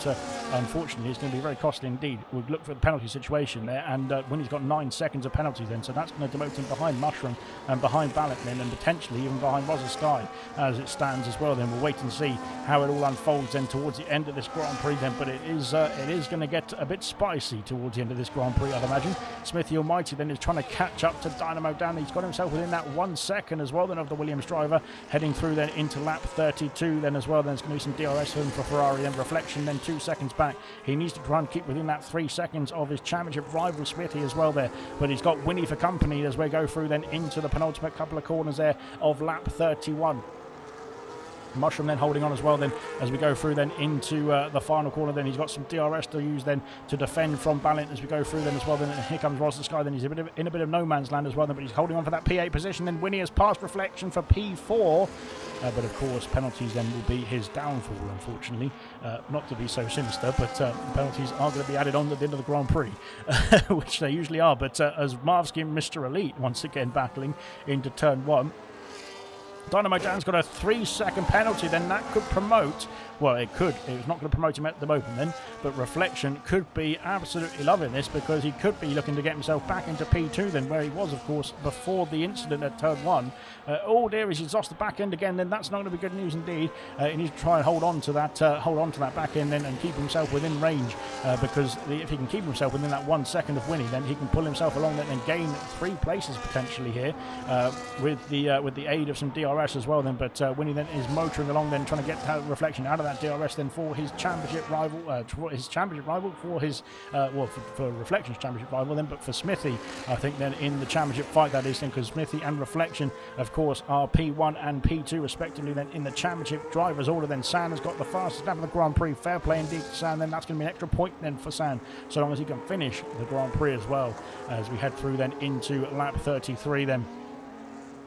unfortunately is going to be very costly indeed. We'll look for the penalty situation there, and Winnie's got 9 seconds of penalty then, so that's going to demote him behind Mushroom and behind Ballot then, and potentially even behind Wazza Sky as it stands as well then. We'll wait and see how it all unfolds then towards the end of this Grand Prix then, but it is going to get a bit spicy towards the end of this Grand Prix, I'd imagine. Smithy Almighty then is trying to catch up to Dynamo Dan. He's got himself within that 1 second as well then of the Williams driver, heading through then into lap 32 then as well. Then there's going to be some DRS for Ferrari, then Reflection then 2 seconds back. He needs to try and keep within that 3 seconds of his championship rival Smithy as well there, but he's got Winnie for company as we go through then into the penultimate couple of corners there of lap 31. Mushroom then holding on as well then as we go through then into the final corner. Then he's got some DRS to use then to defend from Ballant as we go through then as well. Then here comes Wazza Sky. Then he's in a bit of no man's land as well then, but he's holding on for that P8 position. Then Winnie has passed Reflection for P4, but of course penalties then will be his downfall, unfortunately. Not to be so sinister, but penalties are going to be added on at the end of the Grand Prix, which they usually are. But as Marvsky and Mr. Elite once again battling into turn 1, Dynamo Dan's got a 3-second penalty, then that could promote, well, it could, it was not going to promote him at the moment then, but Reflection could be absolutely loving this, because he could be looking to get himself back into P2 then, where he was, of course, before the incident at turn 1. Oh dear, he's lost the back end again, then that's not going to be good news indeed. He needs to try and hold on to that back end then and keep himself within range, because if he can keep himself within that 1 second of Winnie, then he can pull himself along then and gain 3 places potentially here, with the aid of some DRS as well then. But Winnie then is motoring along then, trying to get Reflection out of that DRS then for his championship rival, for Reflection's championship rival then. But for Smithy, I think then in the championship fight, that is then, because Smithy and Reflection of course are P1 and P2 respectively then in the championship drivers order. Then San has got the fastest lap of the Grand Prix. Fair play indeed to San, then that's going to be an extra point then for San, so long as he can finish the Grand Prix as well, as we head through then into lap 33 then.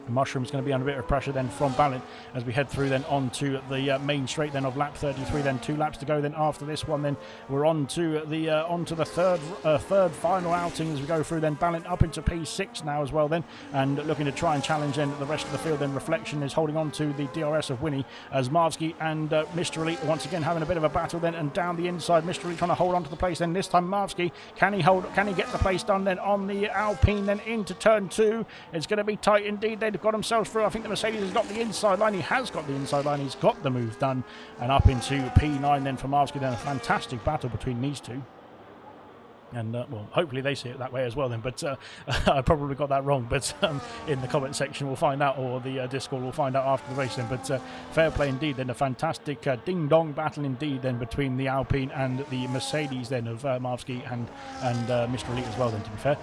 Mushroom's going to be under a bit of pressure then from Ballant as we head through then onto the main straight then of lap 33. Then 2 laps to go then after this one. Then we're on to the third final outing as we go through. Then Ballant up into P6 now as well then, and looking to try and challenge then the rest of the field. Then Reflection is holding on to the DRS of Winnie, as Marvsky and Mr. Elite once again having a bit of a battle then, and down the inside Mr. Elite trying to hold on to the place. Then this time Marvsky, can he get the place done then on the Alpine then into turn 2? It's going to be tight indeed. They've got themselves through. I think the Mercedes has got the inside line. He has got the inside line. He's got the move done, and up into P9 then for Marvsky. Then a fantastic battle between these two. And well, hopefully they see it that way as well then, but I probably got that wrong, but in the comment section we'll find out, or the Discord we'll find out after the race then. But fair play indeed then, a fantastic ding-dong battle indeed then between the Alpine and the Mercedes then of Marvsky and Mr. Elite as well then, to be fair.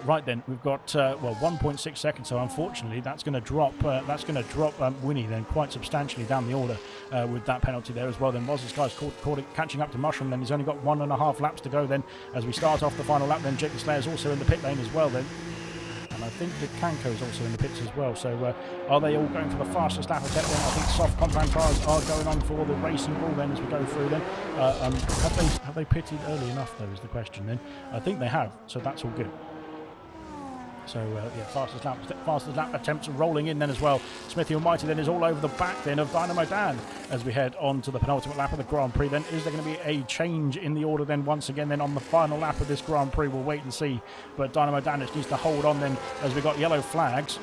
Right then, we've got 1.6 seconds, so unfortunately that's going to drop Winnie then quite substantially down the order with that penalty there as well. Then Wazza Sky's catching up to Mushroom, then he's only got 1.5 laps to go then as we start off the final lap. Then Jake Slayer's also in the pit lane as well then, and I think the Kanko's also in the pits as well. So are they all going for the fastest lap attempt then? I think soft compound tyres are going on for the Racing Bull then as we go through then. Have they pitted early enough though is the question then. I think they have, so that's all good. So yeah, fastest lap attempts rolling in then as well. Smithy Almighty then is all over the back then of Dynamo Dan as we head on to the penultimate lap of the Grand Prix. Then is there going to be a change in the order then once again then on the final lap of this Grand Prix? We'll wait and see, but Dynamo Dan just needs to hold on then as we got yellow flags.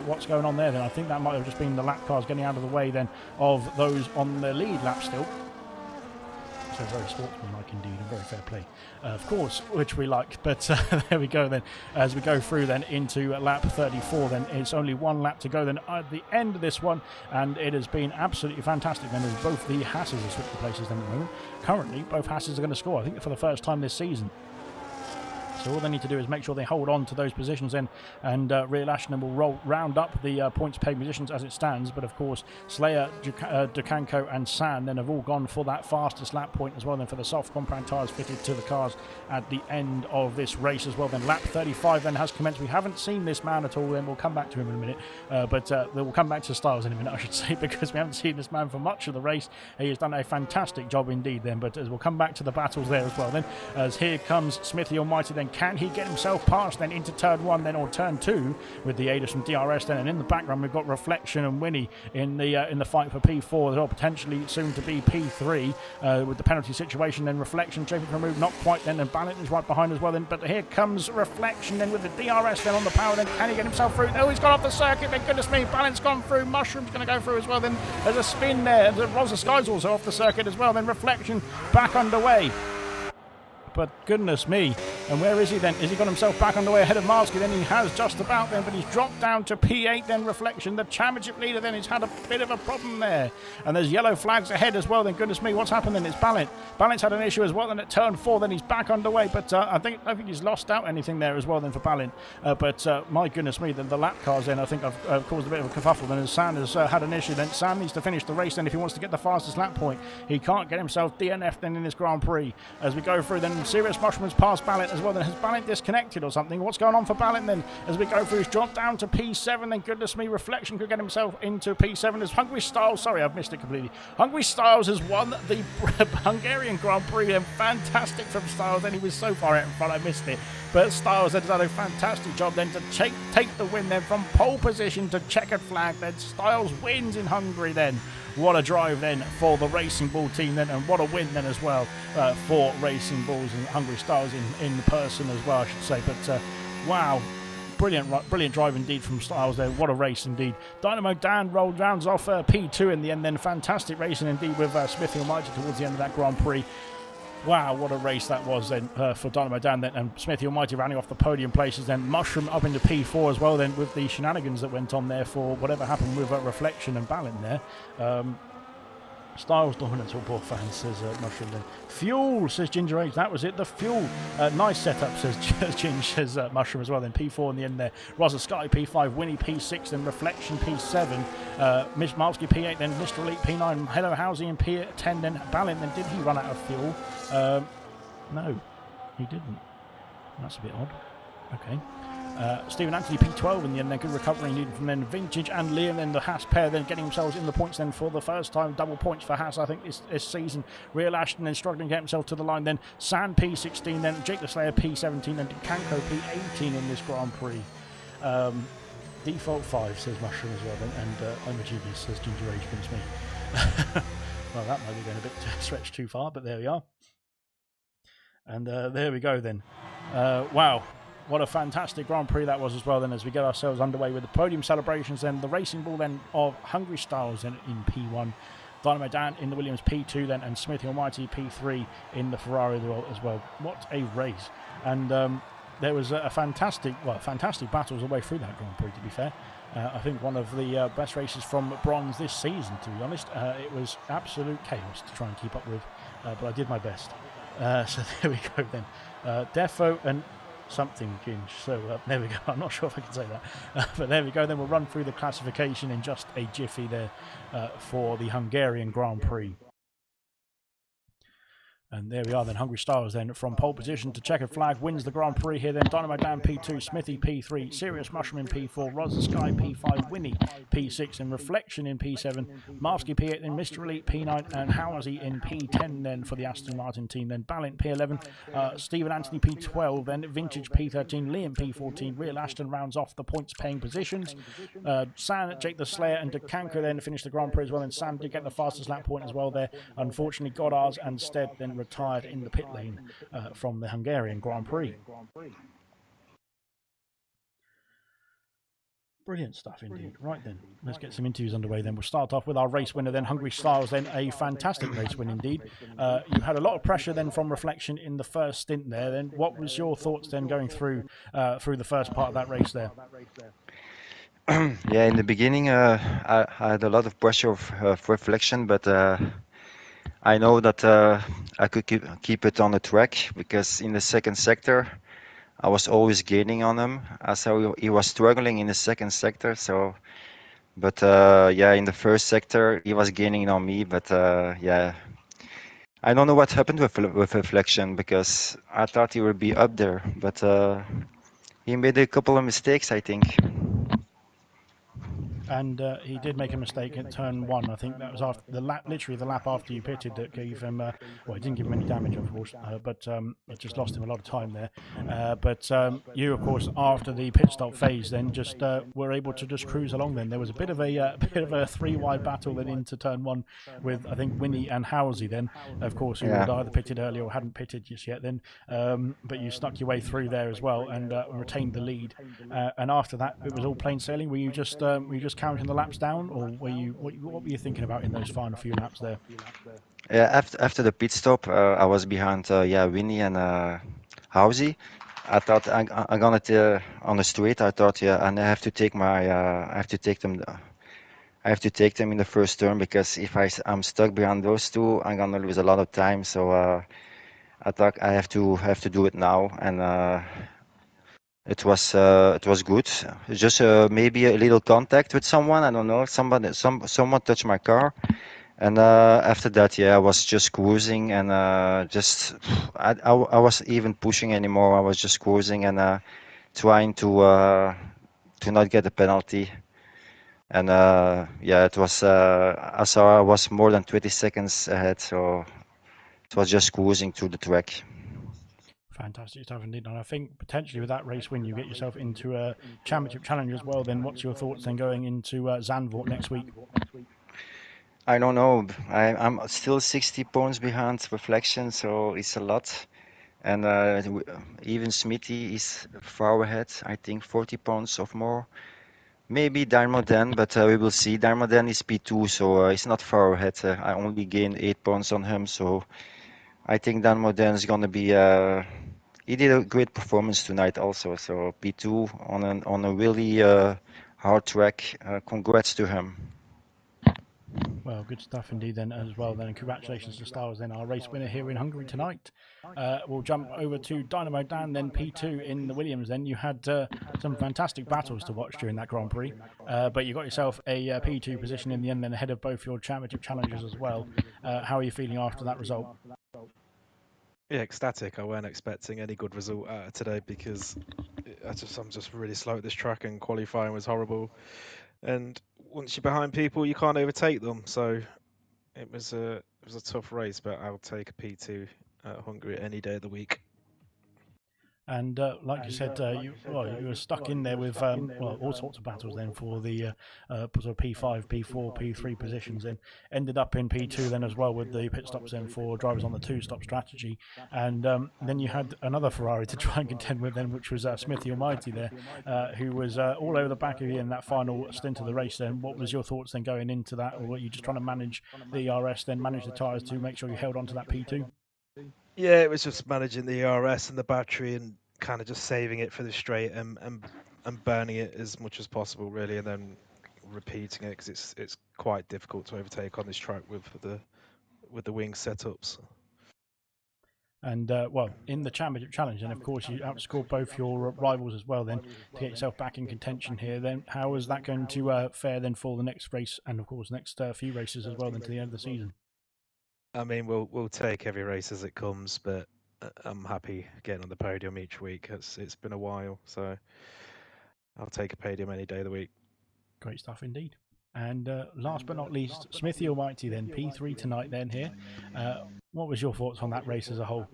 What's going on there then? I think that might have just been the lap cars getting out of the way then of those on the lead lap still. So very sportsmanlike indeed, and very fair play, of course, which we like. But there we go then, as we go through then into lap 34. Then it's only 1 lap to go then at the end of this one, and it has been absolutely fantastic then, as both the Hasses have switched the places then at the moment. Currently both Hasses are going to score, I think, for the first time this season. So all they need to do is make sure they hold on to those positions then, and Real Ashton will round up the points paid positions as it stands. But of course, Slayer, Dukanko and San then have all gone for that fastest lap point as well, then for the soft compound tyres fitted to the cars at the end of this race as well. Then lap 35 then has commenced. We haven't seen this man at all, then we'll come back to him in a minute, but we'll come back to Styles in a minute, I should say, because we haven't seen this man for much of the race. He has done a fantastic job indeed then, but as we'll come back to the battles there as well then, as here comes Smithy Almighty then. Can he get himself past then into turn 1 then, or turn 2, with the aid of some DRS then? And in the background we've got Reflection and Winnie in the fight for P4 as well, potentially soon to be P3 with the penalty situation. Then Reflection trying to remove, not quite then, and Ballot is right behind as well then, but here comes Reflection then with the DRS then on the power then. Can he get himself through? No, he's gone off the circuit then, goodness me. Ballot's gone through, Mushroom's going to go through as well then. There's a spin there, Rosa Sky's also off the circuit as well then. Reflection back underway. But goodness me, and where is he then? Has he got himself back underway ahead of Marsky? Then he has just about then, but he's dropped down to P8 then. Reflection, the championship leader then, he's had a bit of a problem there. And there's yellow flags ahead as well then. Goodness me, what's happened then? It's Ballot. Ballot's had an issue as well then at turn 4, then he's back underway. But I don't think he's lost out anything there as well then for Ballot. But my goodness me, the lap cars then, I think I've caused a bit of a kerfuffle. Then as San has had an issue, then San needs to finish the race then if he wants to get the fastest lap point. He can't get himself DNF then in this Grand Prix. As we go through then, Serious Mushrooms past Ballot as well. Then has Ballot disconnected or something? What's going on for Ballot then? As we go through, he's dropped down to P7. Then goodness me, Reflection could get himself into P7. As Hungary Styles, sorry, I've missed it completely. Hungary Styles has won the Hungarian Grand Prix. And fantastic from Styles. Then he was so far out in front, I missed it. But Styles has done a fantastic job then to take the win then from pole position to checkered flag. Then Styles wins in Hungary then. What a drive then for the Racing Bull team then, and what a win then as well for Racing Bulls and Hungry Stars in person as well, I should say. But wow, brilliant drive indeed from Styles there. What a race indeed. Dynamo Dan rounds off P2 in the end then. Fantastic racing indeed with Smithy Almighty towards the end of that Grand Prix. Wow, what a race that was then for Dynamo Dan then, and Smithy Almighty running off the podium places then. Mushroom up into P4 as well then, with the shenanigans that went on there for whatever happened with Reflection and Ballon there. Styles dominance, all poor fans, says Mushroom then. Fuel, says Ginger Age, that was it, the fuel. Nice setup, says Ginger, says Mushroom as well then. P4 in the end there. Rosa Sky P5, Winnie P6, then Reflection P7, Miss Malsky P8, then Mr. Elite P9, Hello Housing in P10, then Ballon. Then did he run out of fuel? No, he didn't. That's a bit odd. Okay. Stephen Anthony P12 in the end, then good recovery needed from then Vintage and Liam, then the Haas pair then getting themselves in the points then for the first time, double points for Haas I think this season. Real Ashton then struggling to get himself to the line, then San P16, then Jake the Slayer P17, and Kanko P18 in this Grand Prix. Default 5 says Mushroom as well then, and I'm a genius, says Ginger Age brings me. Well, that might be going a bit stretched too far, but there we are. And there we go then. Wow. What a fantastic Grand Prix that was as well then, as we get ourselves underway with the podium celebrations then. The Racing Bull then of Hungry Styles then in P1. Dynamo Dan in the Williams P2 then, and Smithy Almighty P3 in the Ferrari as well. What a race. And there was fantastic battles all the way through that Grand Prix, to be fair. I think one of the best races from bronze this season, to be honest. It was absolute chaos to try and keep up with, but I did my best. So there we go then. Defo and something Ginge. So there we go. I'm not sure if I can say that. But there we go. Then we'll run through the classification in just a jiffy there for the Hungarian Grand Prix. And there we are then, Hungry Stars then from pole position to checkered flag, wins the Grand Prix here then. Dynamo Dan P2, Smithy P3, Serious Mushroom in P4, Rosa Sky P5, Winnie P6, and Reflection in P7, Marsky P8, then Mr. Elite P9, and Howsey in P10 then for the Aston Martin team. Then Ballint P11, Stephen Anthony P12, then Vintage P13, Liam P14, Real Ashton rounds off the points paying positions. San, Jake the Slayer, and DeCanco then finish the Grand Prix as well, and Sam did get the fastest lap point as well there. Unfortunately, Goddard's and Stead then retired in the pit lane from the Hungarian Grand Prix. Brilliant stuff indeed. Right then, let's get some interviews underway then. We'll start off with our race winner then, Hungry Styles then, a fantastic race win indeed. You had a lot of pressure then from Reflection in the first stint there. Then what was your thoughts then going through the first part of that race there? Yeah, in the beginning I had a lot of pressure of Reflection, but I know that I could keep it on the track, because in the second sector I was always gaining on him. I saw he was struggling in the second sector. So, but yeah, in the first sector he was gaining on me. But yeah, I don't know what happened with Reflection because I thought he would be up there, but he made a couple of mistakes, I think. And he did make a mistake at turn one. I think that was after the lap, literally the lap after you pitted, that gave him. Well, it didn't give him any damage, of course, but it just lost him a lot of time there. But you, of course, after the pit stop phase, then just were able to just cruise along. Then there was a bit of a bit of a three wide battle then into turn one with I think Winnie and Howsey. Then, of course, who Yeah. had either pitted early or hadn't pitted just yet. Then, but you snuck your way through there as well and retained the lead. And after that, it was all plain sailing. Were you just counting the laps down, or what were you thinking about in those final few laps there? Yeah, after the pit stop, I was behind yeah, Winnie and Housey. I thought I'm gonna on the straight. I thought yeah, and I have to take my I have to take them. I have to take them in the first turn because if I'm stuck behind those two, I'm gonna lose a lot of time. So I thought I have to do it now, and it was good. Just maybe a little contact with someone. I don't know. Someone touched my car. And after that, yeah, I was just cruising and just I wasn't even pushing anymore. I was just cruising and trying to not get a penalty. And yeah, it was I saw I was more than 20 seconds ahead, so it was just cruising to the track. Fantastic stuff indeed. And I think potentially with that race win, you get yourself into a championship challenge as well. Then what's your thoughts then going into Zandvoort next week? I don't know. I'm still 60 points behind Reflection, so it's a lot. And even Smithy is far ahead. I think 40 pounds of more. Maybe Darmoden, but we will see. Darmoden is P2, so it's not far ahead. I only gained 8 points on him, so I think Darmoden is gonna be. He did a great performance tonight, also. So P2 on a really hard track. Congrats to him. Well, good stuff indeed then as well. Then, and congratulations to Stars, then our race winner here in Hungary tonight. We'll jump over to Dynamo Dan, then P2 in the Williams. Then you had some fantastic battles to watch during that Grand Prix, but you got yourself a P2 position in the end, then ahead of both your championship challengers as well. How are you feeling after that result? Yeah, ecstatic. I weren't expecting any good result out of today because I'm just really slow at this track and qualifying was horrible. And once you're behind people, you can't overtake them. So it was a tough race, but I'll take a P2 at Hungary any day of the week. And like you said, you were stuck in there with all sorts of battles then for the sort of P5, P4, P3 positions, and ended up in P2 then as well with the pit stops then for drivers on the two-stop strategy. And then you had another Ferrari to try and contend with then, which was Smithy Almighty there, who was all over the back of you in that final stint of the race. Then, what was your thoughts then going into that, or were you just trying to manage the ERS, then manage the tyres to make sure you held on to that P2? Yeah, it was just managing the ERS and the battery and kind of just saving it for the straight and burning it as much as possible, really, and then repeating it because it's quite difficult to overtake on this track with the wing setups. And in the championship challenge, and of course you outscored both your rivals as well. Then to get yourself back in contention here, then how is that going to fare then for the next race, and of course next few races as well, then to the end of the season? I mean, we'll take every race as it comes, but I'm happy getting on the podium each week. It's been a while, so I'll take a podium any day of the week. Great stuff indeed. And last but not least, Smithy Almighty then P3 tonight then here. What was your thoughts on that race as a whole?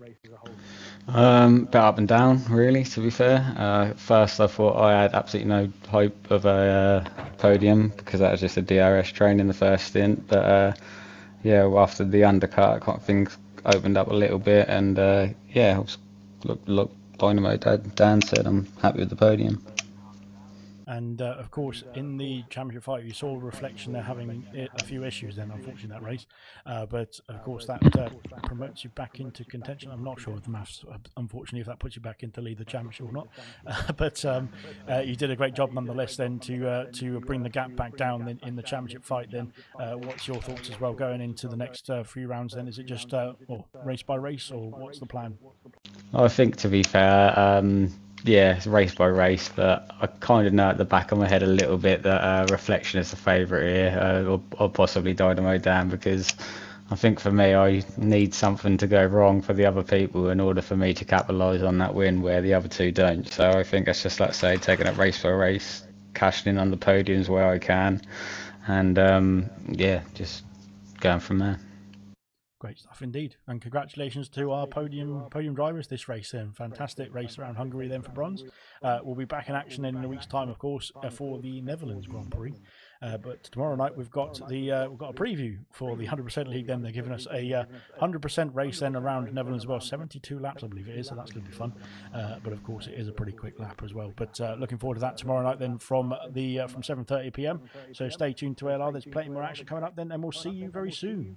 Bit up and down, really, to be fair. First, I thought I had absolutely no hope of a podium because that was just a DRS train in the first stint. But yeah, after the undercut, things opened up a little bit, and yeah, look, Dynamo Dan said I'm happy with the podium. And of course, in the championship fight, you saw Reflection there having a few issues then, unfortunately, that race. But of course, that promotes you back into contention. I'm not sure of the maths, unfortunately, if that puts you back into lead the championship or not. But you did a great job nonetheless then to bring the gap back down in the championship fight. Then, what's your thoughts as well going into the next few rounds? Then, is it just race by race, or what's the plan? I think, to be fair, yeah, it's race by race, but I kind of know at the back of my head a little bit that Reflection is the favourite here, or possibly Dynamo Dan, because I think for me, I need something to go wrong for the other people in order for me to capitalise on that win where the other two don't. So I think it's just, like I say, taking it race by race, cashing in on the podiums where I can, and yeah, just going from there. Great stuff indeed, and congratulations to our podium drivers this race. Then fantastic race around Hungary then for bronze. We'll be back in action in a week's time, of course, for the Netherlands Grand Prix. But tomorrow night we've got we've got a preview for the 100% League. Then they're giving us a 100% race then around Netherlands as well. 72 laps, I believe it is, so that's going to be fun. But of course, it is a pretty quick lap as well. But looking forward to that tomorrow night then from 7:30 p.m. So stay tuned to ALR. There's plenty more action coming up then, and we'll see you very soon.